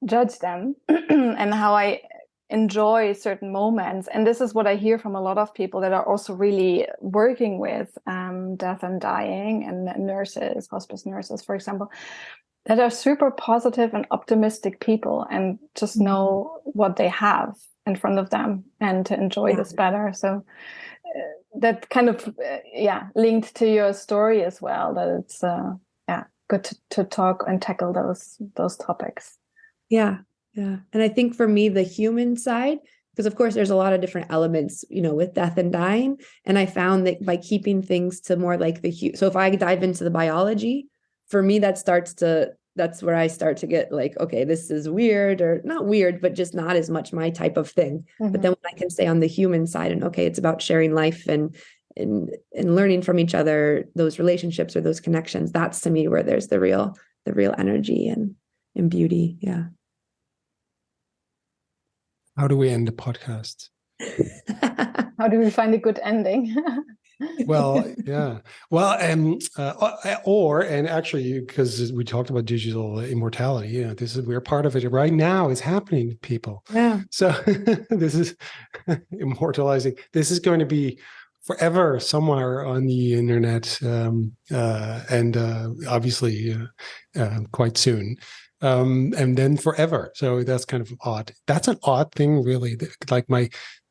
Speaker 3: judge them and how I enjoy certain moments. And this is what I hear from a lot of people that are also really working with death and dying, and nurses, hospice nurses, for example, that are super positive and optimistic people and just know what they have in front of them and to enjoy this better. So that kind of linked to your story as well, that it's good to talk and tackle those topics.
Speaker 1: Yeah. And I think for me, the human side, because of course there's a lot of different elements, with death and dying. And I found that by keeping things to more like so if I dive into the biology, for me, that's where I start to get like, okay, this is weird, or not weird, but just not as much my type of thing. Mm-hmm. But then when I can stay on the human side and, okay, it's about sharing life and learning from each other, those relationships or those connections, that's to me where there's the real the real energy and beauty. Yeah.
Speaker 2: How do we end the podcast?
Speaker 3: How do we find a good ending?
Speaker 2: Well, yeah. Well, and actually, because we talked about digital immortality, we're part of it right now. It's happening, people.
Speaker 1: Yeah.
Speaker 2: So this is immortalizing. This is going to be forever somewhere on the internet, and obviously quite soon. And then forever. So that's kind of odd. That's an odd thing, really.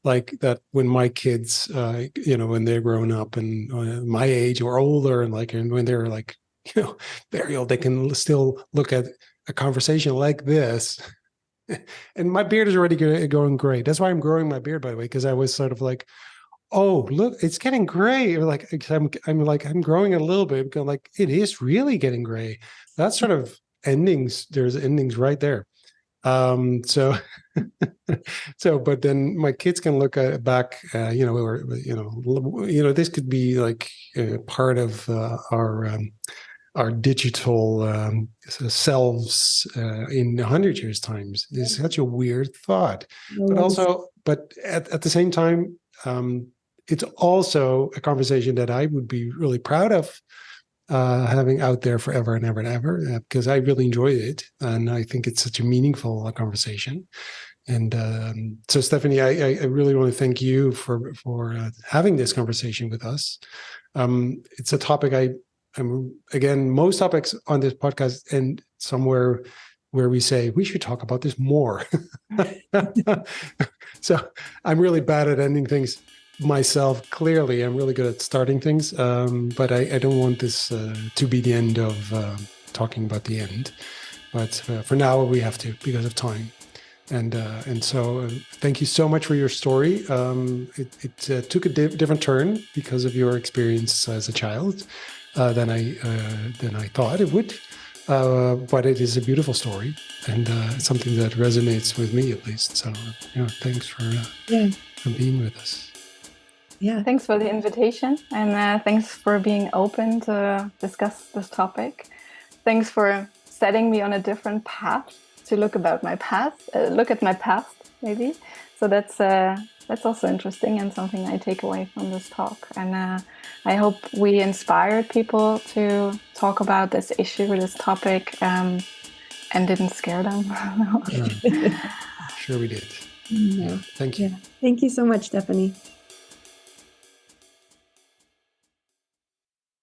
Speaker 2: Like that when my kids, when they're grown up and my age or older, and when they're like, very old, they can still look at a conversation like this. And my beard is already going gray. That's why I'm growing my beard, by the way, because I was sort of like, oh, look, it's getting gray. Like I'm growing it a little bit. Because like it is really getting gray. That's sort of endings. There's endings right there. So but then my kids can look back, this could be like part of our digital selves in 100 years' times. It's such a weird thought, but at the same time, it's also a conversation that I would be really proud of having out there forever and ever and ever, because I really enjoyed it, and I think it's such a meaningful conversation. And so, Stefanie, I really want to thank you for having this conversation with us. It's a topic again, most topics on this podcast end somewhere where we say we should talk about this more. So I'm really bad at ending things myself. Clearly, I'm really good at starting things, but I don't want this to be the end of talking about the end. But for now, we have to because of time. And so thank you so much for your story. It took a different turn because of your experience as a child than I thought it would. But it is a beautiful story and something that resonates with me, at least. So thanks for being with us.
Speaker 1: Yeah.
Speaker 3: Thanks for the invitation, and thanks for being open to discuss this topic. Thanks for setting me on a different path to look at my past, maybe. So that's also interesting and something I take away from this talk. And I hope we inspired people to talk about this issue or this topic and didn't scare them.
Speaker 2: Sure we did.
Speaker 1: Yeah.
Speaker 2: Thank you.
Speaker 1: Yeah. Thank you so much, Stefanie.